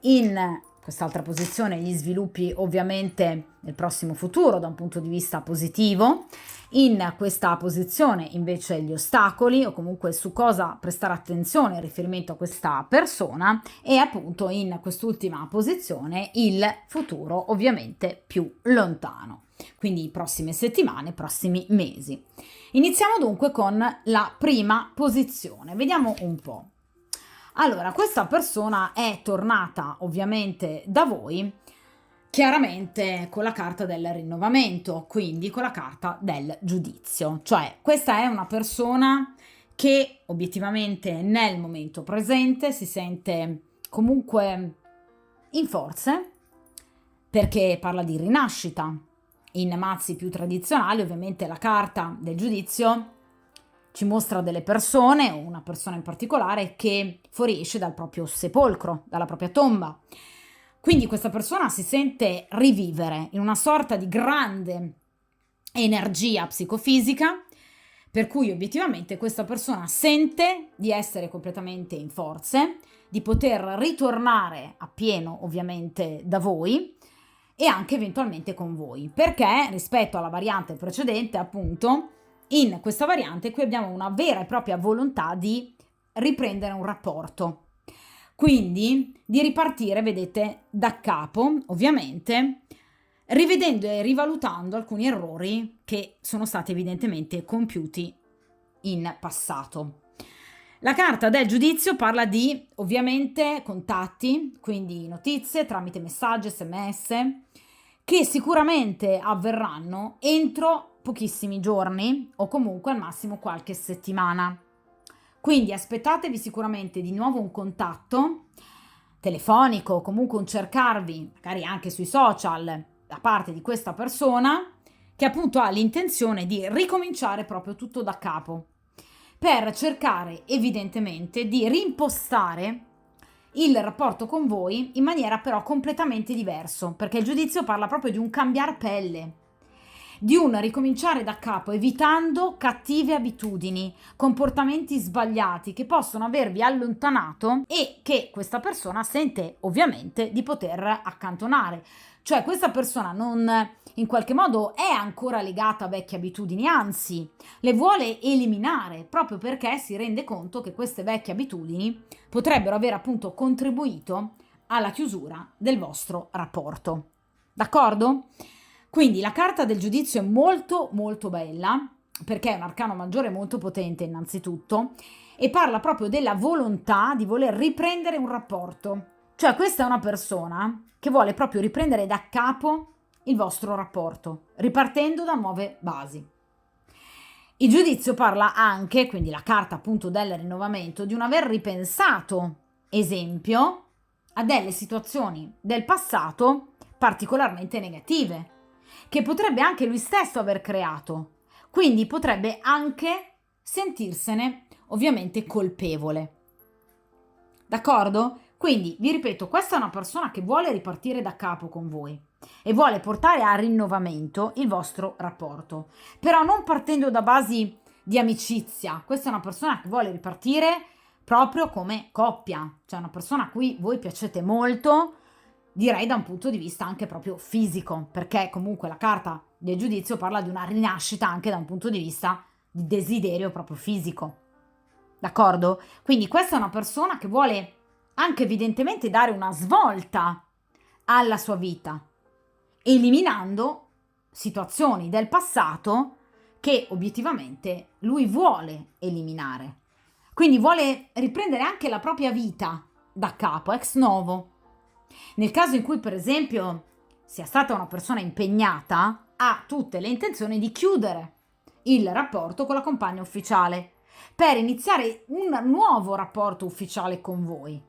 in quest'altra posizione gli sviluppi ovviamente nel prossimo futuro da un punto di vista positivo In questa posizione invece gli ostacoli o comunque su cosa prestare attenzione in riferimento a questa persona, e appunto in quest'ultima posizione il futuro ovviamente più lontano, quindi prossime settimane, prossimi mesi. Iniziamo dunque con la prima posizione, vediamo un po'. Allora, questa persona è tornata ovviamente da voi, chiaramente con la carta del rinnovamento, quindi con la carta del giudizio. Cioè, questa è una persona che obiettivamente nel momento presente si sente comunque in forze, perché parla di rinascita. In mazzi più tradizionali, ovviamente, la carta del giudizio ci mostra delle persone, o una persona in particolare, che fuoriesce dal proprio sepolcro, dalla propria tomba. Quindi questa persona si sente rivivere in una sorta di grande energia psicofisica, per cui obiettivamente questa persona sente di essere completamente in forze, di poter ritornare appieno ovviamente da voi e anche eventualmente con voi, perché rispetto alla variante precedente, appunto, in questa variante qui abbiamo una vera e propria volontà di riprendere un rapporto, quindi di ripartire, vedete, da capo, ovviamente, rivedendo e rivalutando alcuni errori che sono stati evidentemente compiuti in passato. La carta del giudizio parla di, ovviamente, contatti, quindi notizie tramite messaggi, SMS, che sicuramente avverranno entro pochissimi giorni o comunque al massimo qualche settimana. Quindi aspettatevi sicuramente di nuovo un contatto telefonico o comunque un cercarvi, magari anche sui social, da parte di questa persona che appunto ha l'intenzione di ricominciare proprio tutto da capo, per cercare evidentemente di reimpostare il rapporto con voi in maniera però completamente diverso, perché il giudizio parla proprio di un cambiar pelle, di un ricominciare da capo, evitando cattive abitudini, comportamenti sbagliati che possono avervi allontanato e che questa persona sente ovviamente di poter accantonare. Cioè questa persona non in qualche modo è ancora legata a vecchie abitudini, anzi le vuole eliminare proprio perché si rende conto che queste vecchie abitudini potrebbero aver appunto contribuito alla chiusura del vostro rapporto. D'accordo? Quindi la carta del giudizio è molto molto bella, perché è un arcano maggiore molto potente innanzitutto, e parla proprio della volontà di voler riprendere un rapporto. Cioè questa è una persona che vuole proprio riprendere da capo il vostro rapporto, ripartendo da nuove basi. Il giudizio parla anche, quindi la carta appunto del rinnovamento, di un aver ripensato, esempio, a delle situazioni del passato particolarmente negative, che potrebbe anche lui stesso aver creato. Quindi potrebbe anche sentirsene ovviamente colpevole. D'accordo? Quindi vi ripeto, questa è una persona che vuole ripartire da capo con voi e vuole portare a rinnovamento il vostro rapporto, però non partendo da basi di amicizia. Questa è una persona che vuole ripartire proprio come coppia, cioè una persona a cui voi piacete molto, direi da un punto di vista anche proprio fisico, perché comunque la carta del giudizio parla di una rinascita anche da un punto di vista di desiderio proprio fisico. D'accordo? Quindi questa è una persona che vuole anche evidentemente dare una svolta alla sua vita, eliminando situazioni del passato che obiettivamente lui vuole eliminare. Quindi vuole riprendere anche la propria vita da capo, ex novo. Nel caso in cui, per esempio, sia stata una persona impegnata, ha tutte le intenzioni di chiudere il rapporto con la compagna ufficiale per iniziare un nuovo rapporto ufficiale con voi.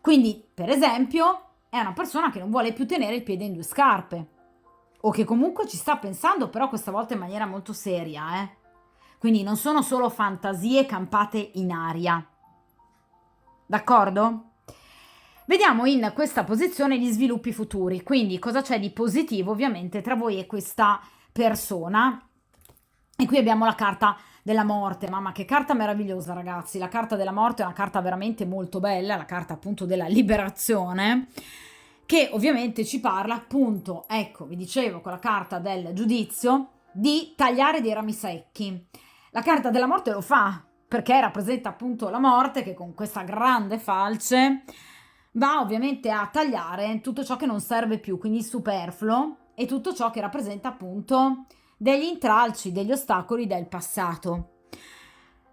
Quindi, per esempio, è una persona che non vuole più tenere il piede in due scarpe, o che comunque ci sta pensando, però questa volta in maniera molto seria, Quindi non sono solo fantasie campate in aria. D'accordo? Vediamo in questa posizione gli sviluppi futuri, quindi cosa c'è di positivo ovviamente tra voi e questa persona. E qui abbiamo la carta della morte. Mamma, che carta meravigliosa, ragazzi. La carta della morte è una carta veramente molto bella, la carta appunto della liberazione, che ovviamente ci parla appunto, ecco, vi dicevo, con la carta del giudizio, di tagliare dei rami secchi. La carta della morte lo fa perché rappresenta appunto la morte che con questa grande falce va ovviamente a tagliare tutto ciò che non serve più, quindi il superfluo e tutto ciò che rappresenta appunto degli intralci, degli ostacoli del passato.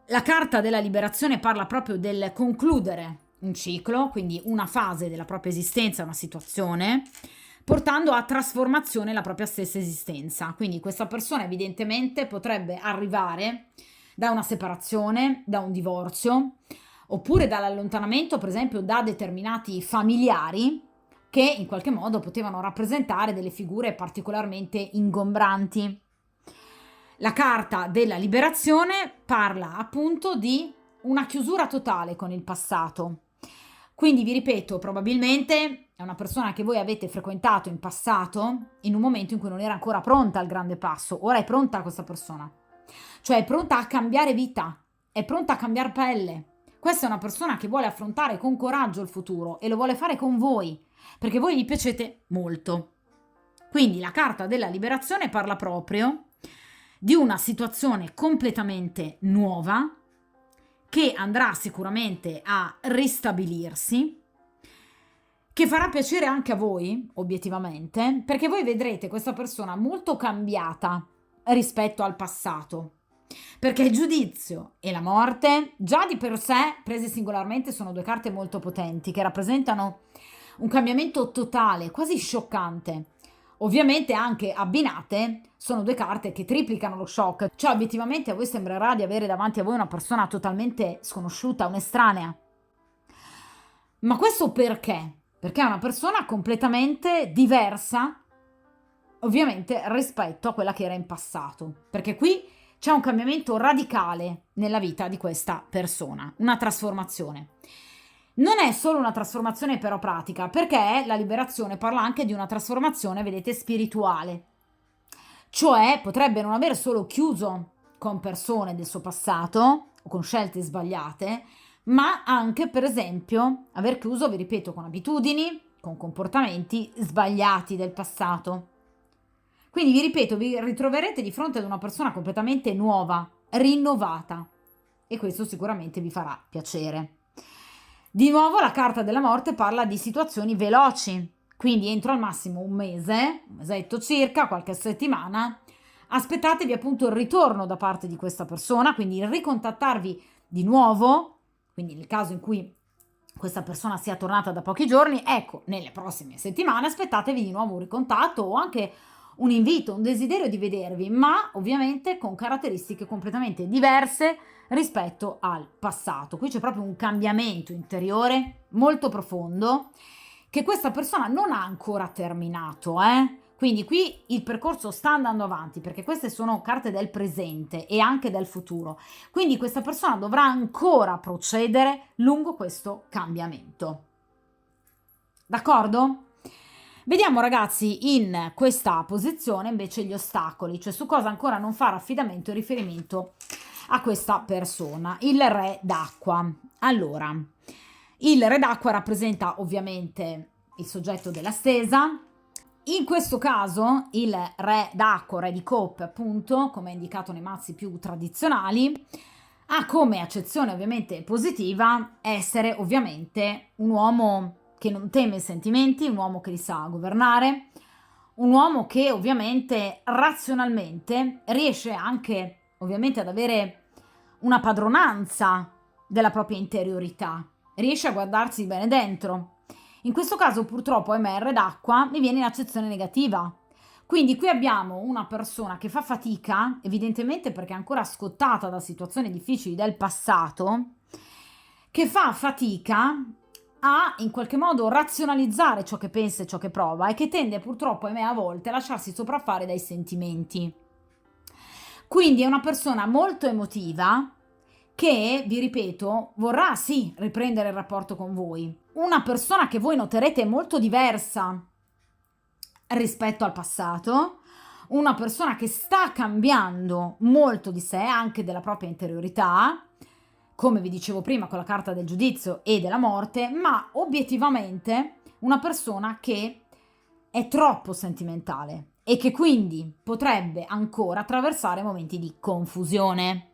La carta della liberazione parla proprio del concludere un ciclo, quindi una fase della propria esistenza, una situazione, portando a trasformazione la propria stessa esistenza. Quindi questa persona evidentemente potrebbe arrivare da una separazione, da un divorzio, oppure dall'allontanamento, per esempio, da determinati familiari che in qualche modo potevano rappresentare delle figure particolarmente ingombranti. La carta della liberazione parla appunto di una chiusura totale con il passato. Quindi vi ripeto, probabilmente è una persona che voi avete frequentato in passato in un momento in cui non era ancora pronta al grande passo. Ora è pronta questa persona, cioè è pronta a cambiare vita, è pronta a cambiare pelle. Questa è una persona che vuole affrontare con coraggio il futuro e lo vuole fare con voi, perché voi gli piacete molto. Quindi la carta della liberazione parla proprio di una situazione completamente nuova che andrà sicuramente a ristabilirsi, che farà piacere anche a voi, obiettivamente, perché voi vedrete questa persona molto cambiata rispetto al passato. Perché il giudizio e la morte, già di per sé, prese singolarmente, sono due carte molto potenti che rappresentano un cambiamento totale, quasi scioccante. Ovviamente anche abbinate sono due carte che triplicano lo shock, cioè obiettivamente a voi sembrerà di avere davanti a voi una persona totalmente sconosciuta, un'estranea. Ma questo perché? Perché è una persona completamente diversa, ovviamente, rispetto a quella che era in passato. Perché qui c'è un cambiamento radicale nella vita di questa persona, una trasformazione. Non è solo una trasformazione però pratica, perché la liberazione parla anche di una trasformazione, vedete, spirituale. Cioè potrebbe non aver solo chiuso con persone del suo passato o con scelte sbagliate, ma anche, per esempio, aver chiuso, vi ripeto, con abitudini, con comportamenti sbagliati del passato. Quindi vi ripeto, vi ritroverete di fronte ad una persona completamente nuova, rinnovata, e questo sicuramente vi farà piacere. Di nuovo la carta della morte parla di situazioni veloci, quindi entro al massimo un mese, un mesetto circa, qualche settimana, aspettatevi appunto il ritorno da parte di questa persona, quindi il ricontattarvi di nuovo, quindi nel caso in cui questa persona sia tornata da pochi giorni, ecco, nelle prossime settimane aspettatevi di nuovo un ricontatto o anche un invito, un desiderio di vedervi, ma ovviamente con caratteristiche completamente diverse rispetto al passato. Qui c'è proprio un cambiamento interiore molto profondo che questa persona non ha ancora terminato, Quindi qui il percorso sta andando avanti perché queste sono carte del presente e anche del futuro. Quindi questa persona dovrà ancora procedere lungo questo cambiamento. D'accordo? Vediamo ragazzi in questa posizione invece gli ostacoli, cioè su cosa ancora non fare affidamento e riferimento a questa persona, il re d'acqua. Allora, il re d'acqua rappresenta ovviamente il soggetto della stesa. In questo caso il re d'acqua, re di coppe appunto, come è indicato nei mazzi più tradizionali, ha come accezione ovviamente positiva essere ovviamente un uomo che non teme i sentimenti, un uomo che li sa governare, un uomo che ovviamente razionalmente riesce anche ovviamente ad avere una padronanza della propria interiorità, riesce a guardarsi bene dentro. In questo caso purtroppo MR d'acqua mi viene in accezione negativa. Quindi qui abbiamo una persona che fa fatica, evidentemente perché è ancora scottata da situazioni difficili del passato, che fa fatica a in qualche modo razionalizzare ciò che pensa e ciò che prova e che tende purtroppo, ahimè, a volte a lasciarsi sopraffare dai sentimenti. Quindi è una persona molto emotiva che, vi ripeto, vorrà sì riprendere il rapporto con voi. Una persona che voi noterete molto diversa rispetto al passato, una persona che sta cambiando molto di sé, anche della propria interiorità, come vi dicevo prima con la carta del giudizio e della morte, ma obiettivamente una persona che è troppo sentimentale e che quindi potrebbe ancora attraversare momenti di confusione.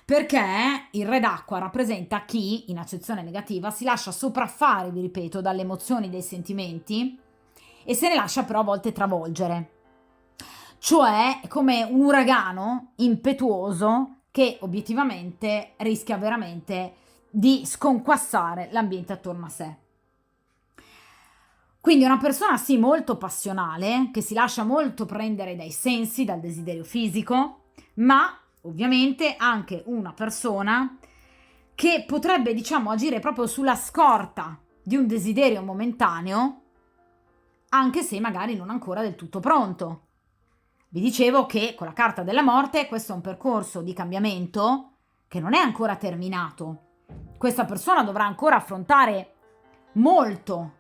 Perché il re d'acqua rappresenta chi, in accezione negativa, si lascia sopraffare, vi ripeto, dalle emozioni, dai sentimenti e se ne lascia però a volte travolgere. Cioè è come un uragano impetuoso che obiettivamente rischia veramente di sconquassare l'ambiente attorno a sé. Quindi è una persona sì molto passionale, che si lascia molto prendere dai sensi, dal desiderio fisico, ma ovviamente anche una persona che potrebbe, diciamo, agire proprio sulla scorta di un desiderio momentaneo, anche se magari non ancora del tutto pronto. Vi dicevo che con la carta della morte questo è un percorso di cambiamento che non è ancora terminato. Questa persona dovrà ancora affrontare molto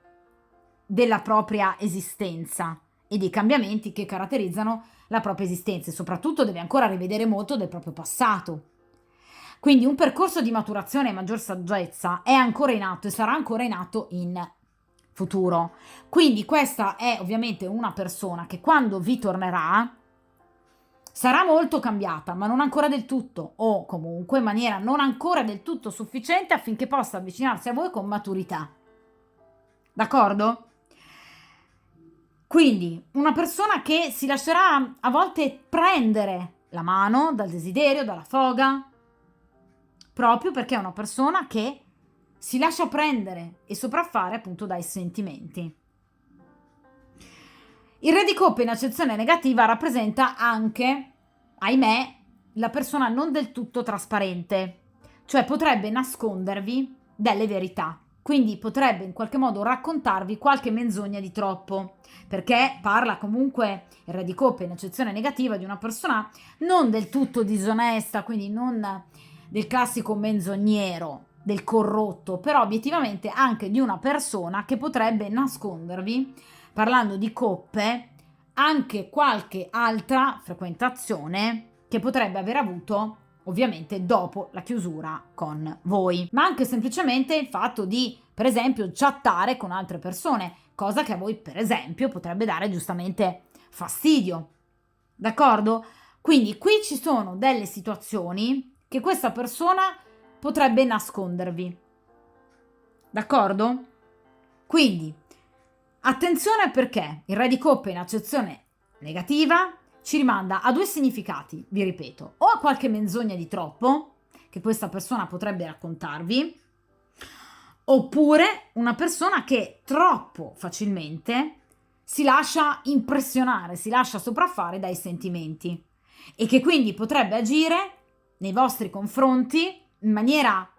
della propria esistenza e dei cambiamenti che caratterizzano la propria esistenza e soprattutto deve ancora rivedere molto del proprio passato. Quindi un percorso di maturazione e maggior saggezza è ancora in atto e sarà ancora in atto in futuro. Quindi questa è ovviamente una persona che quando vi tornerà sarà molto cambiata, ma non ancora del tutto, o comunque in maniera non ancora del tutto sufficiente affinché possa avvicinarsi a voi con maturità. D'accordo? Quindi una persona che si lascerà a volte prendere la mano dal desiderio, dalla foga, proprio perché è una persona che si lascia prendere e sopraffare appunto dai sentimenti. Il re di coppe in accezione negativa rappresenta anche, ahimè, la persona non del tutto trasparente, cioè potrebbe nascondervi delle verità. Quindi potrebbe in qualche modo raccontarvi qualche menzogna di troppo, perché parla comunque il re di coppe in accezione negativa di una persona non del tutto disonesta, quindi non del classico menzognero, del corrotto, però obiettivamente anche di una persona che potrebbe nascondervi, parlando di coppe, anche qualche altra frequentazione che potrebbe aver avuto ovviamente dopo la chiusura con voi, ma anche semplicemente il fatto di, per esempio, chattare con altre persone, cosa che a voi, per esempio, potrebbe dare giustamente fastidio. D'accordo? Quindi qui ci sono delle situazioni che questa persona potrebbe nascondervi. D'accordo? Quindi attenzione perché il re di coppe in accezione negativa ci rimanda a due significati, vi ripeto, o a qualche menzogna di troppo che questa persona potrebbe raccontarvi, oppure una persona che troppo facilmente si lascia impressionare, si lascia sopraffare dai sentimenti e che quindi potrebbe agire nei vostri confronti in maniera,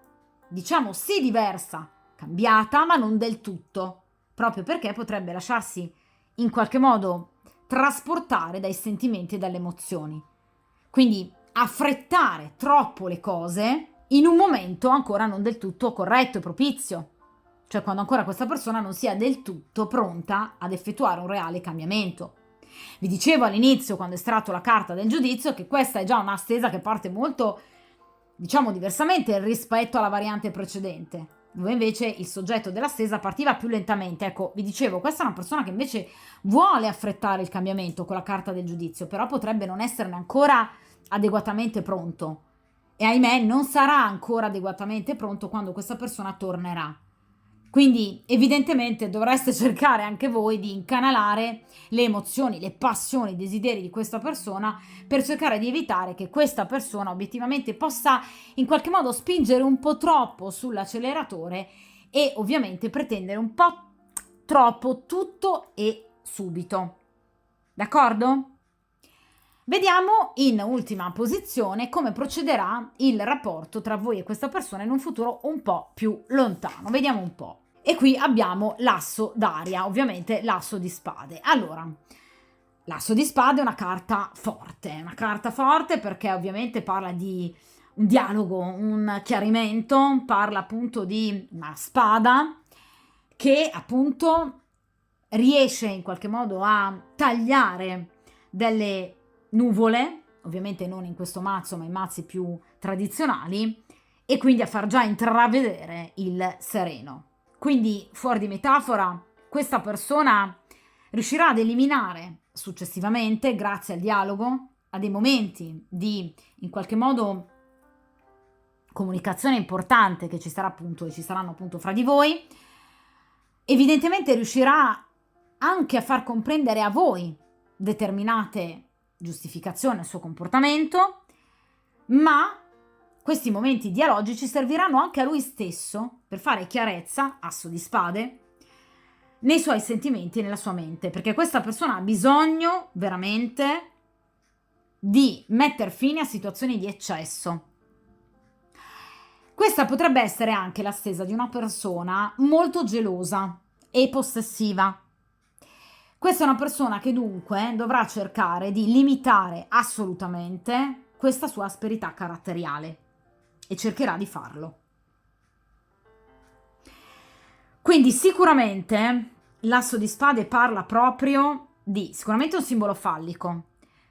diciamo, sì diversa, cambiata, ma non del tutto, proprio perché potrebbe lasciarsi in qualche modo trasportare dai sentimenti e dalle emozioni. Quindi affrettare troppo le cose in un momento ancora non del tutto corretto e propizio, cioè quando ancora questa persona non sia del tutto pronta ad effettuare un reale cambiamento. Vi dicevo all'inizio, quando ho estratto la carta del giudizio, che questa è già una stesa che parte molto, diciamo, diversamente rispetto alla variante precedente, dove invece il soggetto della stesa partiva più lentamente. Ecco, vi dicevo, questa è una persona che invece vuole affrettare il cambiamento con la carta del giudizio, però potrebbe non esserne ancora adeguatamente pronto e ahimè non sarà ancora adeguatamente pronto quando questa persona tornerà. Quindi evidentemente dovreste cercare anche voi di incanalare le emozioni, le passioni, i desideri di questa persona per cercare di evitare che questa persona obiettivamente possa in qualche modo spingere un po' troppo sull'acceleratore e ovviamente pretendere un po' troppo tutto e subito. D'accordo? Vediamo in ultima posizione come procederà il rapporto tra voi e questa persona in un futuro un po' più lontano. Vediamo un po'. E qui abbiamo l'asso d'aria, ovviamente l'asso di spade. Allora, l'asso di spade è una carta forte perché ovviamente parla di un dialogo, un chiarimento, parla appunto di una spada che appunto riesce in qualche modo a tagliare delle nuvole, ovviamente non in questo mazzo ma in mazzi più tradizionali, e quindi a far già intravedere il sereno. Quindi, fuori di metafora, questa persona riuscirà ad eliminare successivamente, grazie al dialogo, a dei momenti di, in qualche modo, comunicazione importante che ci sarà appunto e ci saranno appunto fra di voi. Evidentemente riuscirà anche a far comprendere a voi determinate giustificazioni al suo comportamento, ma questi momenti dialogici serviranno anche a lui stesso per fare chiarezza, asso di spade, nei suoi sentimenti e nella sua mente, perché questa persona ha bisogno veramente di mettere fine a situazioni di eccesso. Questa potrebbe essere anche la stesa di una persona molto gelosa e possessiva. Questa è una persona che dunque dovrà cercare di limitare assolutamente questa sua asperità caratteriale e cercherà di farlo. Quindi sicuramente l'asso di spade parla proprio di sicuramente un simbolo fallico,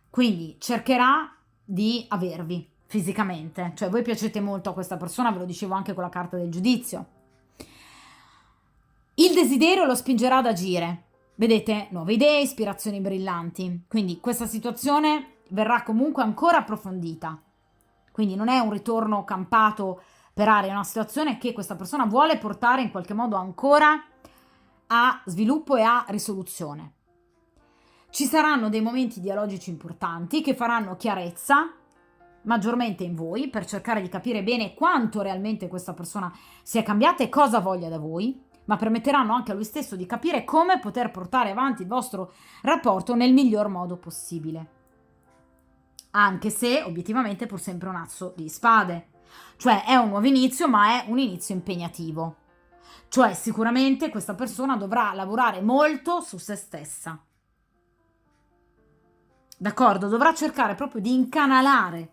quindi cercherà di avervi fisicamente, cioè voi piacete molto a questa persona, ve lo dicevo anche con la carta del giudizio. Il desiderio lo spingerà ad agire, vedete, nuove idee, ispirazioni brillanti, quindi questa situazione verrà comunque ancora approfondita, quindi non è un ritorno campato per aria, è una situazione che questa persona vuole portare in qualche modo ancora a sviluppo e a risoluzione. Ci saranno dei momenti dialogici importanti che faranno chiarezza maggiormente in voi per cercare di capire bene quanto realmente questa persona sia cambiata e cosa voglia da voi, ma permetteranno anche a lui stesso di capire come poter portare avanti il vostro rapporto nel miglior modo possibile. Anche se obiettivamente è pur sempre un asso di spade, cioè è un nuovo inizio, ma è un inizio impegnativo. Cioè sicuramente questa persona dovrà lavorare molto su se stessa. D'accordo? Dovrà cercare proprio di incanalare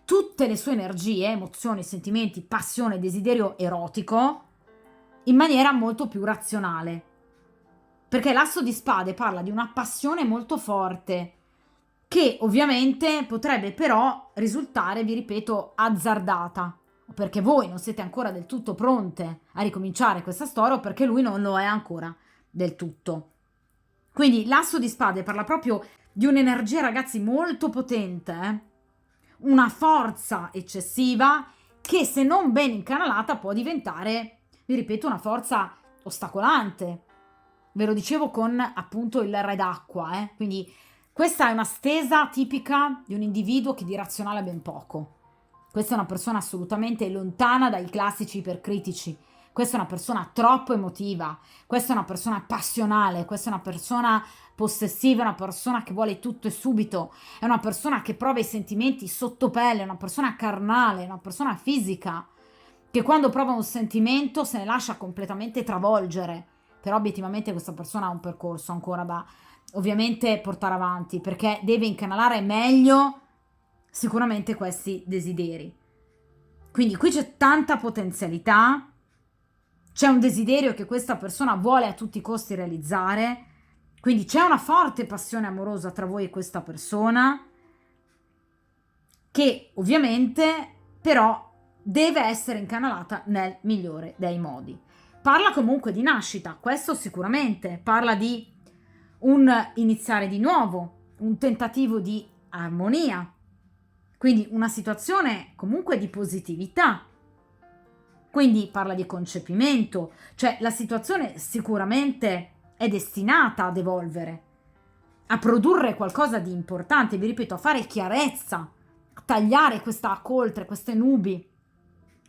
tutte le sue energie, emozioni, sentimenti, passione, desiderio erotico in maniera molto più razionale. Perché l'asso di spade parla di una passione molto forte che ovviamente potrebbe però risultare, vi ripeto, azzardata, o perché voi non siete ancora del tutto pronte a ricominciare questa storia o perché lui non lo è ancora del tutto. Quindi l'asso di spade parla proprio di un'energia, ragazzi, molto potente, una forza eccessiva che se non ben incanalata può diventare, vi ripeto, una forza ostacolante. Ve lo dicevo con appunto il re d'acqua, quindi questa è una stesa tipica di un individuo che di razionale ha ben poco. Questa è una persona assolutamente lontana dai classici ipercritici. Questa è una persona troppo emotiva. Questa è una persona passionale. Questa è una persona possessiva, è una persona che vuole tutto e subito. È una persona che prova i sentimenti sotto pelle, è una persona carnale, è una persona fisica, che quando prova un sentimento se ne lascia completamente travolgere. Però obiettivamente questa persona ha un percorso ancora da ovviamente portare avanti, perché deve incanalare meglio sicuramente questi desideri. Quindi qui c'è tanta potenzialità, c'è un desiderio che questa persona vuole a tutti i costi realizzare, quindi c'è una forte passione amorosa tra voi e questa persona, che ovviamente però deve essere incanalata nel migliore dei modi. Parla comunque di nascita, questo sicuramente, parla di un iniziare di nuovo, un tentativo di armonia, quindi una situazione comunque di positività. Quindi parla di concepimento, cioè la situazione sicuramente è destinata ad evolvere, a produrre qualcosa di importante, vi ripeto, a fare chiarezza, a tagliare questa coltre, queste nubi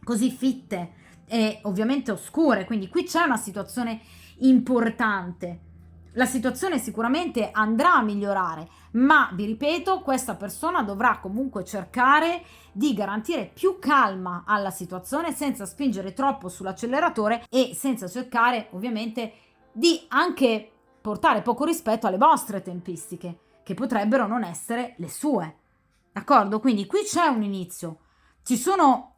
così fitte e ovviamente oscure. Quindi qui c'è una situazione importante. La situazione sicuramente andrà a migliorare, ma vi ripeto, questa persona dovrà comunque cercare di garantire più calma alla situazione senza spingere troppo sull'acceleratore e senza cercare ovviamente di anche portare poco rispetto alle vostre tempistiche, che potrebbero non essere le sue. D'accordo? Quindi qui c'è un inizio. Ci sono,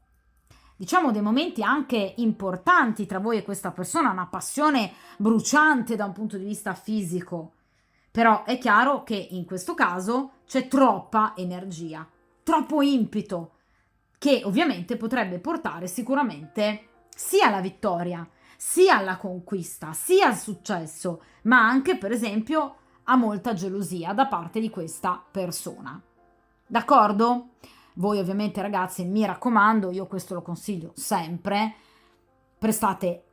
diciamo, dei momenti anche importanti tra voi e questa persona, una passione bruciante da un punto di vista fisico, però è chiaro che in questo caso c'è troppa energia, troppo impeto, che ovviamente potrebbe portare sicuramente sia alla vittoria, sia alla conquista, sia al successo, ma anche per esempio a molta gelosia da parte di questa persona. D'accordo? Voi ovviamente ragazzi, mi raccomando, io questo lo consiglio sempre, prestate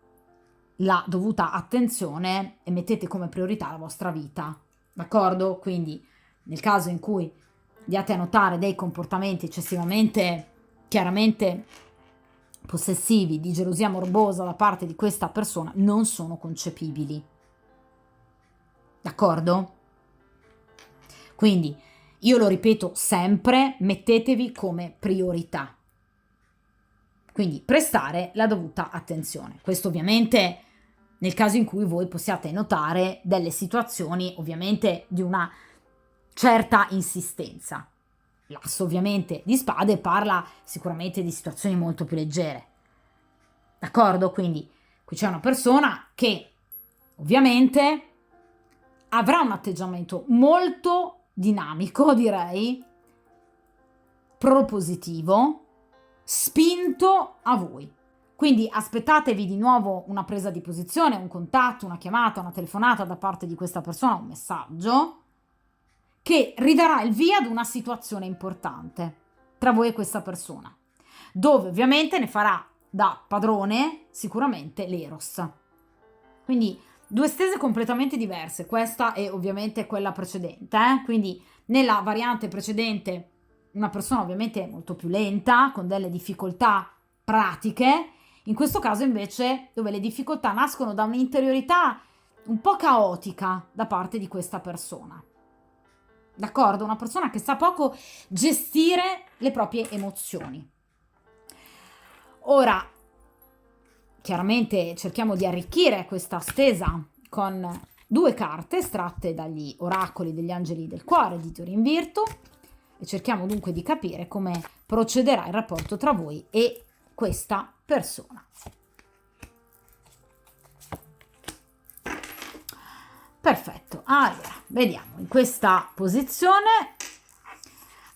la dovuta attenzione e mettete come priorità la vostra vita, d'accordo? Quindi nel caso in cui diate a notare dei comportamenti eccessivamente, chiaramente possessivi, di gelosia morbosa da parte di questa persona, non sono concepibili, d'accordo? Quindi io lo ripeto sempre, mettetevi come priorità, quindi prestare la dovuta attenzione. Questo ovviamente nel caso in cui voi possiate notare delle situazioni ovviamente di una certa insistenza. L'asso ovviamente di spade parla sicuramente di situazioni molto più leggere, d'accordo? Quindi qui c'è una persona che ovviamente avrà un atteggiamento molto dinamico, direi, propositivo, spinto a voi. Quindi aspettatevi di nuovo una presa di posizione, un contatto, una chiamata, una telefonata da parte di questa persona, un messaggio che ridarà il via ad una situazione importante tra voi e questa persona, dove ovviamente ne farà da padrone sicuramente l'Eros. Quindi due stese completamente diverse, questa e ovviamente quella precedente. Quindi nella variante precedente una persona ovviamente molto più lenta, con delle difficoltà pratiche, in questo caso invece dove le difficoltà nascono da un'interiorità un po' caotica da parte di questa persona. D'accordo? Una persona che sa poco gestire le proprie emozioni. Ora, chiaramente cerchiamo di arricchire questa stesa con due carte estratte dagli oracoli degli angeli del cuore di Doreen Virtue e cerchiamo dunque di capire come procederà il rapporto tra voi e questa persona. Perfetto, allora vediamo, in questa posizione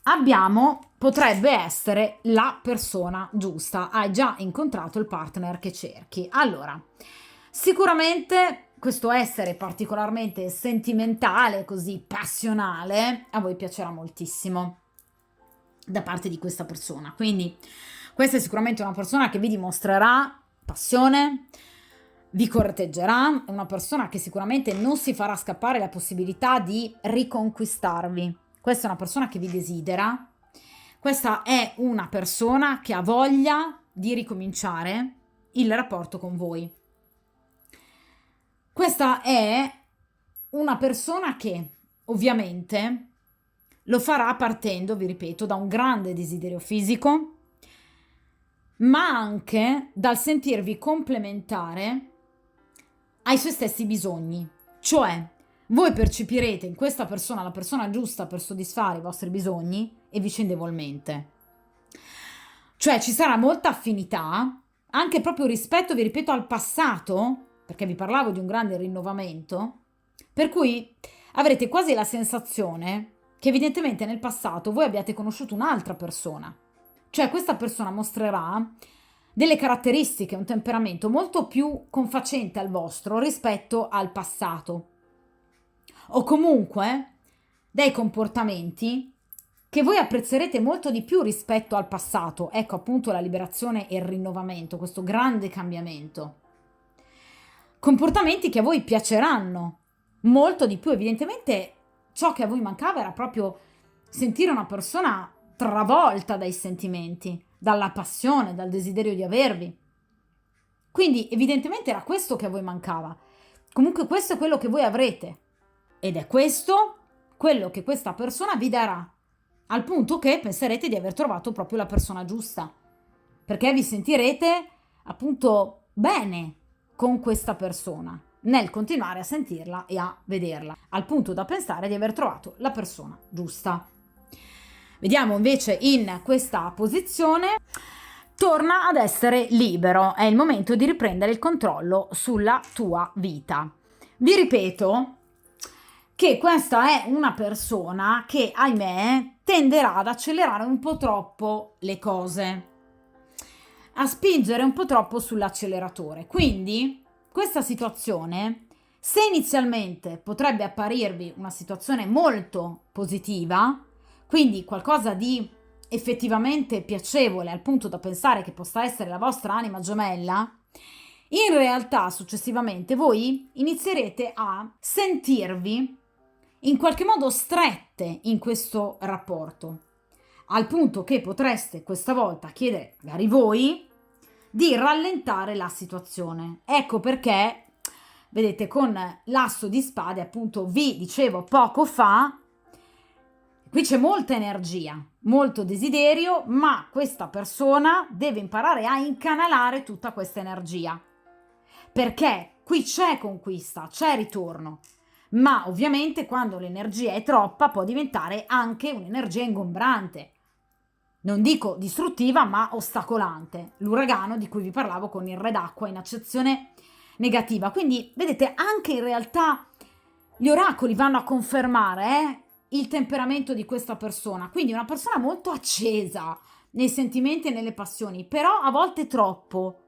abbiamo, potrebbe essere la persona giusta, hai già incontrato il partner che cerchi. Allora, sicuramente questo essere particolarmente sentimentale, così passionale, a voi piacerà moltissimo da parte di questa persona, quindi questa è sicuramente una persona che vi dimostrerà passione, vi corteggerà, è una persona che sicuramente non si farà scappare la possibilità di riconquistarvi. Questa è una persona che vi desidera, questa è una persona che ha voglia di ricominciare il rapporto con voi. Questa è una persona che ovviamente lo farà partendo, vi ripeto, da un grande desiderio fisico, ma anche dal sentirvi complementare ai suoi stessi bisogni. Cioè, voi percepirete in questa persona la persona giusta per soddisfare i vostri bisogni e vicendevolmente. Cioè, ci sarà molta affinità, anche proprio rispetto, vi ripeto, al passato, perché vi parlavo di un grande rinnovamento, per cui avrete quasi la sensazione che evidentemente nel passato voi abbiate conosciuto un'altra persona. Cioè, questa persona mostrerà delle caratteristiche, un temperamento molto più confacente al vostro rispetto al passato, o comunque dei comportamenti che voi apprezzerete molto di più rispetto al passato. Ecco appunto la liberazione e il rinnovamento, questo grande cambiamento. Comportamenti che a voi piaceranno molto di più. Evidentemente ciò che a voi mancava era proprio sentire una persona travolta dai sentimenti, dalla passione, dal desiderio di avervi. Quindi evidentemente era questo che a voi mancava. Comunque questo è quello che voi avrete ed è questo quello che questa persona vi darà, al punto che penserete di aver trovato proprio la persona giusta, perché vi sentirete appunto bene con questa persona nel continuare a sentirla e a vederla, al punto da pensare di aver trovato la persona giusta. Vediamo invece in questa posizione, torna ad essere libero, è il momento di riprendere il controllo sulla tua vita. Vi ripeto che questa è una persona che, ahimè, tenderà ad accelerare un po' troppo le cose. a spingere un po' troppo sull'acceleratore. Quindi questa situazione, se inizialmente potrebbe apparirvi una situazione molto positiva, quindi qualcosa di effettivamente piacevole al punto da pensare che possa essere la vostra anima gemella, in realtà successivamente voi inizierete a sentirvi in qualche modo strette in questo rapporto, al punto che potreste questa volta chiedere, magari voi, di rallentare la situazione. Ecco perché, vedete, con l'asso di spade, appunto, vi dicevo poco fa, qui c'è molta energia, molto desiderio, ma questa persona deve imparare a incanalare tutta questa energia. Perché qui c'è conquista, c'è ritorno, ma ovviamente quando l'energia è troppa può diventare anche un'energia ingombrante. Non dico distruttiva, ma ostacolante. L'uragano di cui vi parlavo con il re d'acqua in accezione negativa. Quindi, vedete, anche in realtà gli oracoli vanno a confermare il temperamento di questa persona. Quindi una persona molto accesa nei sentimenti e nelle passioni, però a volte troppo,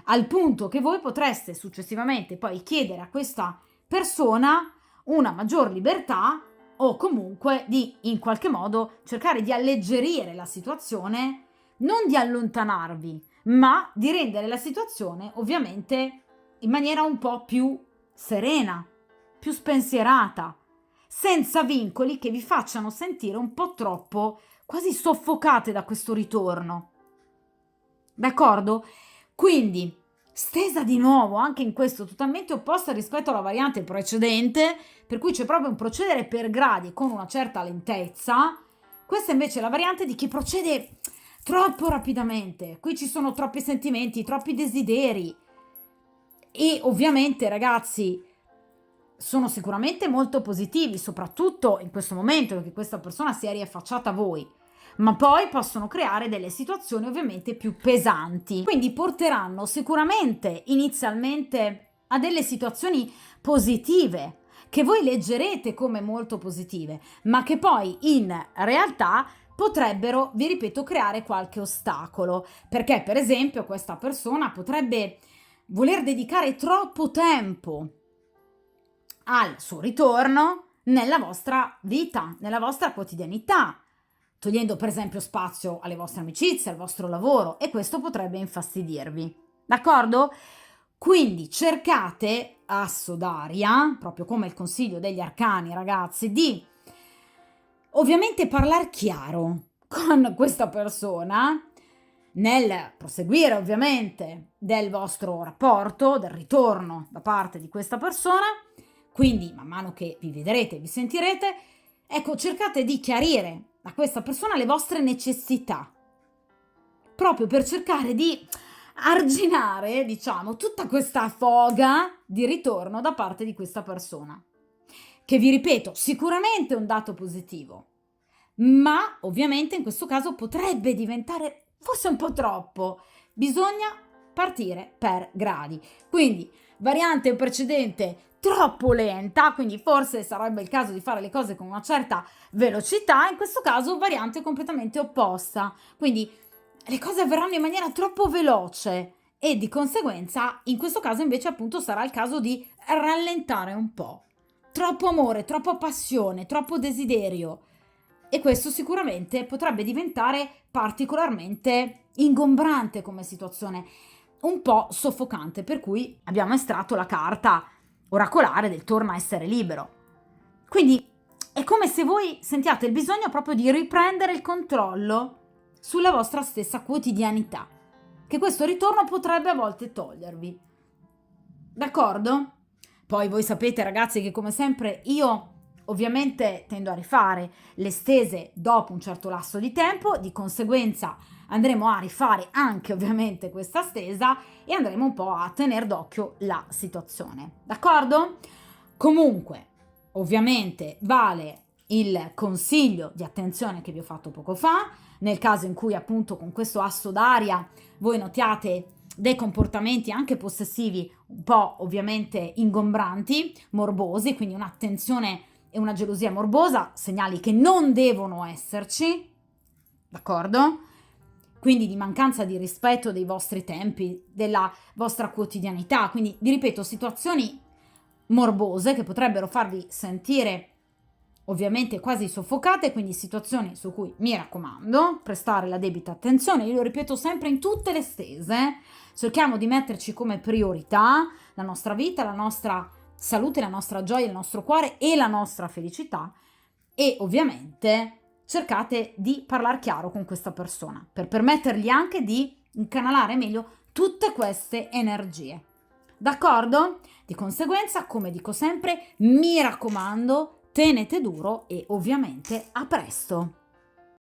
al punto che voi potreste successivamente poi chiedere a questa persona una maggior libertà o comunque di in qualche modo cercare di alleggerire la situazione, non di allontanarvi, ma di rendere la situazione ovviamente in maniera un po' più serena, più spensierata, senza vincoli che vi facciano sentire un po' troppo quasi soffocate da questo ritorno. D'accordo? Quindi, stesa di nuovo, anche in questo totalmente opposta rispetto alla variante precedente, per cui c'è proprio un procedere per gradi con una certa lentezza. Questa invece è la variante di chi procede troppo rapidamente. Qui ci sono troppi sentimenti, troppi desideri. E ovviamente, ragazzi, sono sicuramente molto positivi, soprattutto in questo momento, perché questa persona si è riaffacciata a voi, ma poi possono creare delle situazioni ovviamente più pesanti. Quindi porteranno sicuramente inizialmente a delle situazioni positive, che voi leggerete come molto positive, ma che poi in realtà potrebbero, vi ripeto, creare qualche ostacolo, perché per esempio questa persona potrebbe voler dedicare troppo tempo al suo ritorno nella vostra vita, nella vostra quotidianità, togliendo per esempio spazio alle vostre amicizie, al vostro lavoro, e questo potrebbe infastidirvi. D'accordo? Quindi cercate, asso d'aria, proprio come il consiglio degli arcani, ragazzi, di ovviamente parlare chiaro con questa persona nel proseguire ovviamente del vostro rapporto, del ritorno da parte di questa persona. Quindi man mano che vi vedrete, vi sentirete, ecco, cercate di chiarire a questa persona le vostre necessità, proprio per cercare di arginare, diciamo, tutta questa foga di ritorno da parte di questa persona, che vi ripeto, sicuramente è un dato positivo, ma ovviamente in questo caso potrebbe diventare forse un po' troppo. Bisogna partire per gradi. Quindi, variante precedente troppo lenta, quindi forse sarebbe il caso di fare le cose con una certa velocità, in questo caso variante completamente opposta, quindi le cose avverranno in maniera troppo veloce e di conseguenza in questo caso invece appunto sarà il caso di rallentare un po'. Troppo amore, troppa passione, troppo desiderio, e questo sicuramente potrebbe diventare particolarmente ingombrante come situazione, un po' soffocante, per cui abbiamo estratto la carta oracolare del torna a essere libero. Quindi è come se voi sentiate il bisogno proprio di riprendere il controllo sulla vostra stessa quotidianità, che questo ritorno potrebbe a volte togliervi. D'accordo? Poi voi sapete, ragazzi, che come sempre io ovviamente tendo a rifare le stese dopo un certo lasso di tempo, di conseguenza andremo a rifare anche ovviamente questa stesa e andremo un po' a tenere d'occhio la situazione, d'accordo? Comunque, ovviamente vale il consiglio di attenzione che vi ho fatto poco fa, nel caso in cui appunto con questo asso d'aria voi notiate dei comportamenti anche possessivi un po' ovviamente ingombranti, morbosi, quindi un'attenzione e una gelosia morbosa, segnali che non devono esserci, d'accordo? quindi di mancanza di rispetto dei vostri tempi, della vostra quotidianità, quindi vi ripeto situazioni morbose che potrebbero farvi sentire ovviamente quasi soffocate, quindi situazioni su cui mi raccomando prestare la debita attenzione. Io lo ripeto sempre in tutte le stese, cerchiamo di metterci come priorità la nostra vita, la nostra salute, la nostra gioia, il nostro cuore e la nostra felicità, e ovviamente cercate di parlare chiaro con questa persona per permettergli anche di incanalare meglio tutte queste energie. D'accordo? Di conseguenza, come dico sempre, mi raccomando, tenete duro e ovviamente a presto!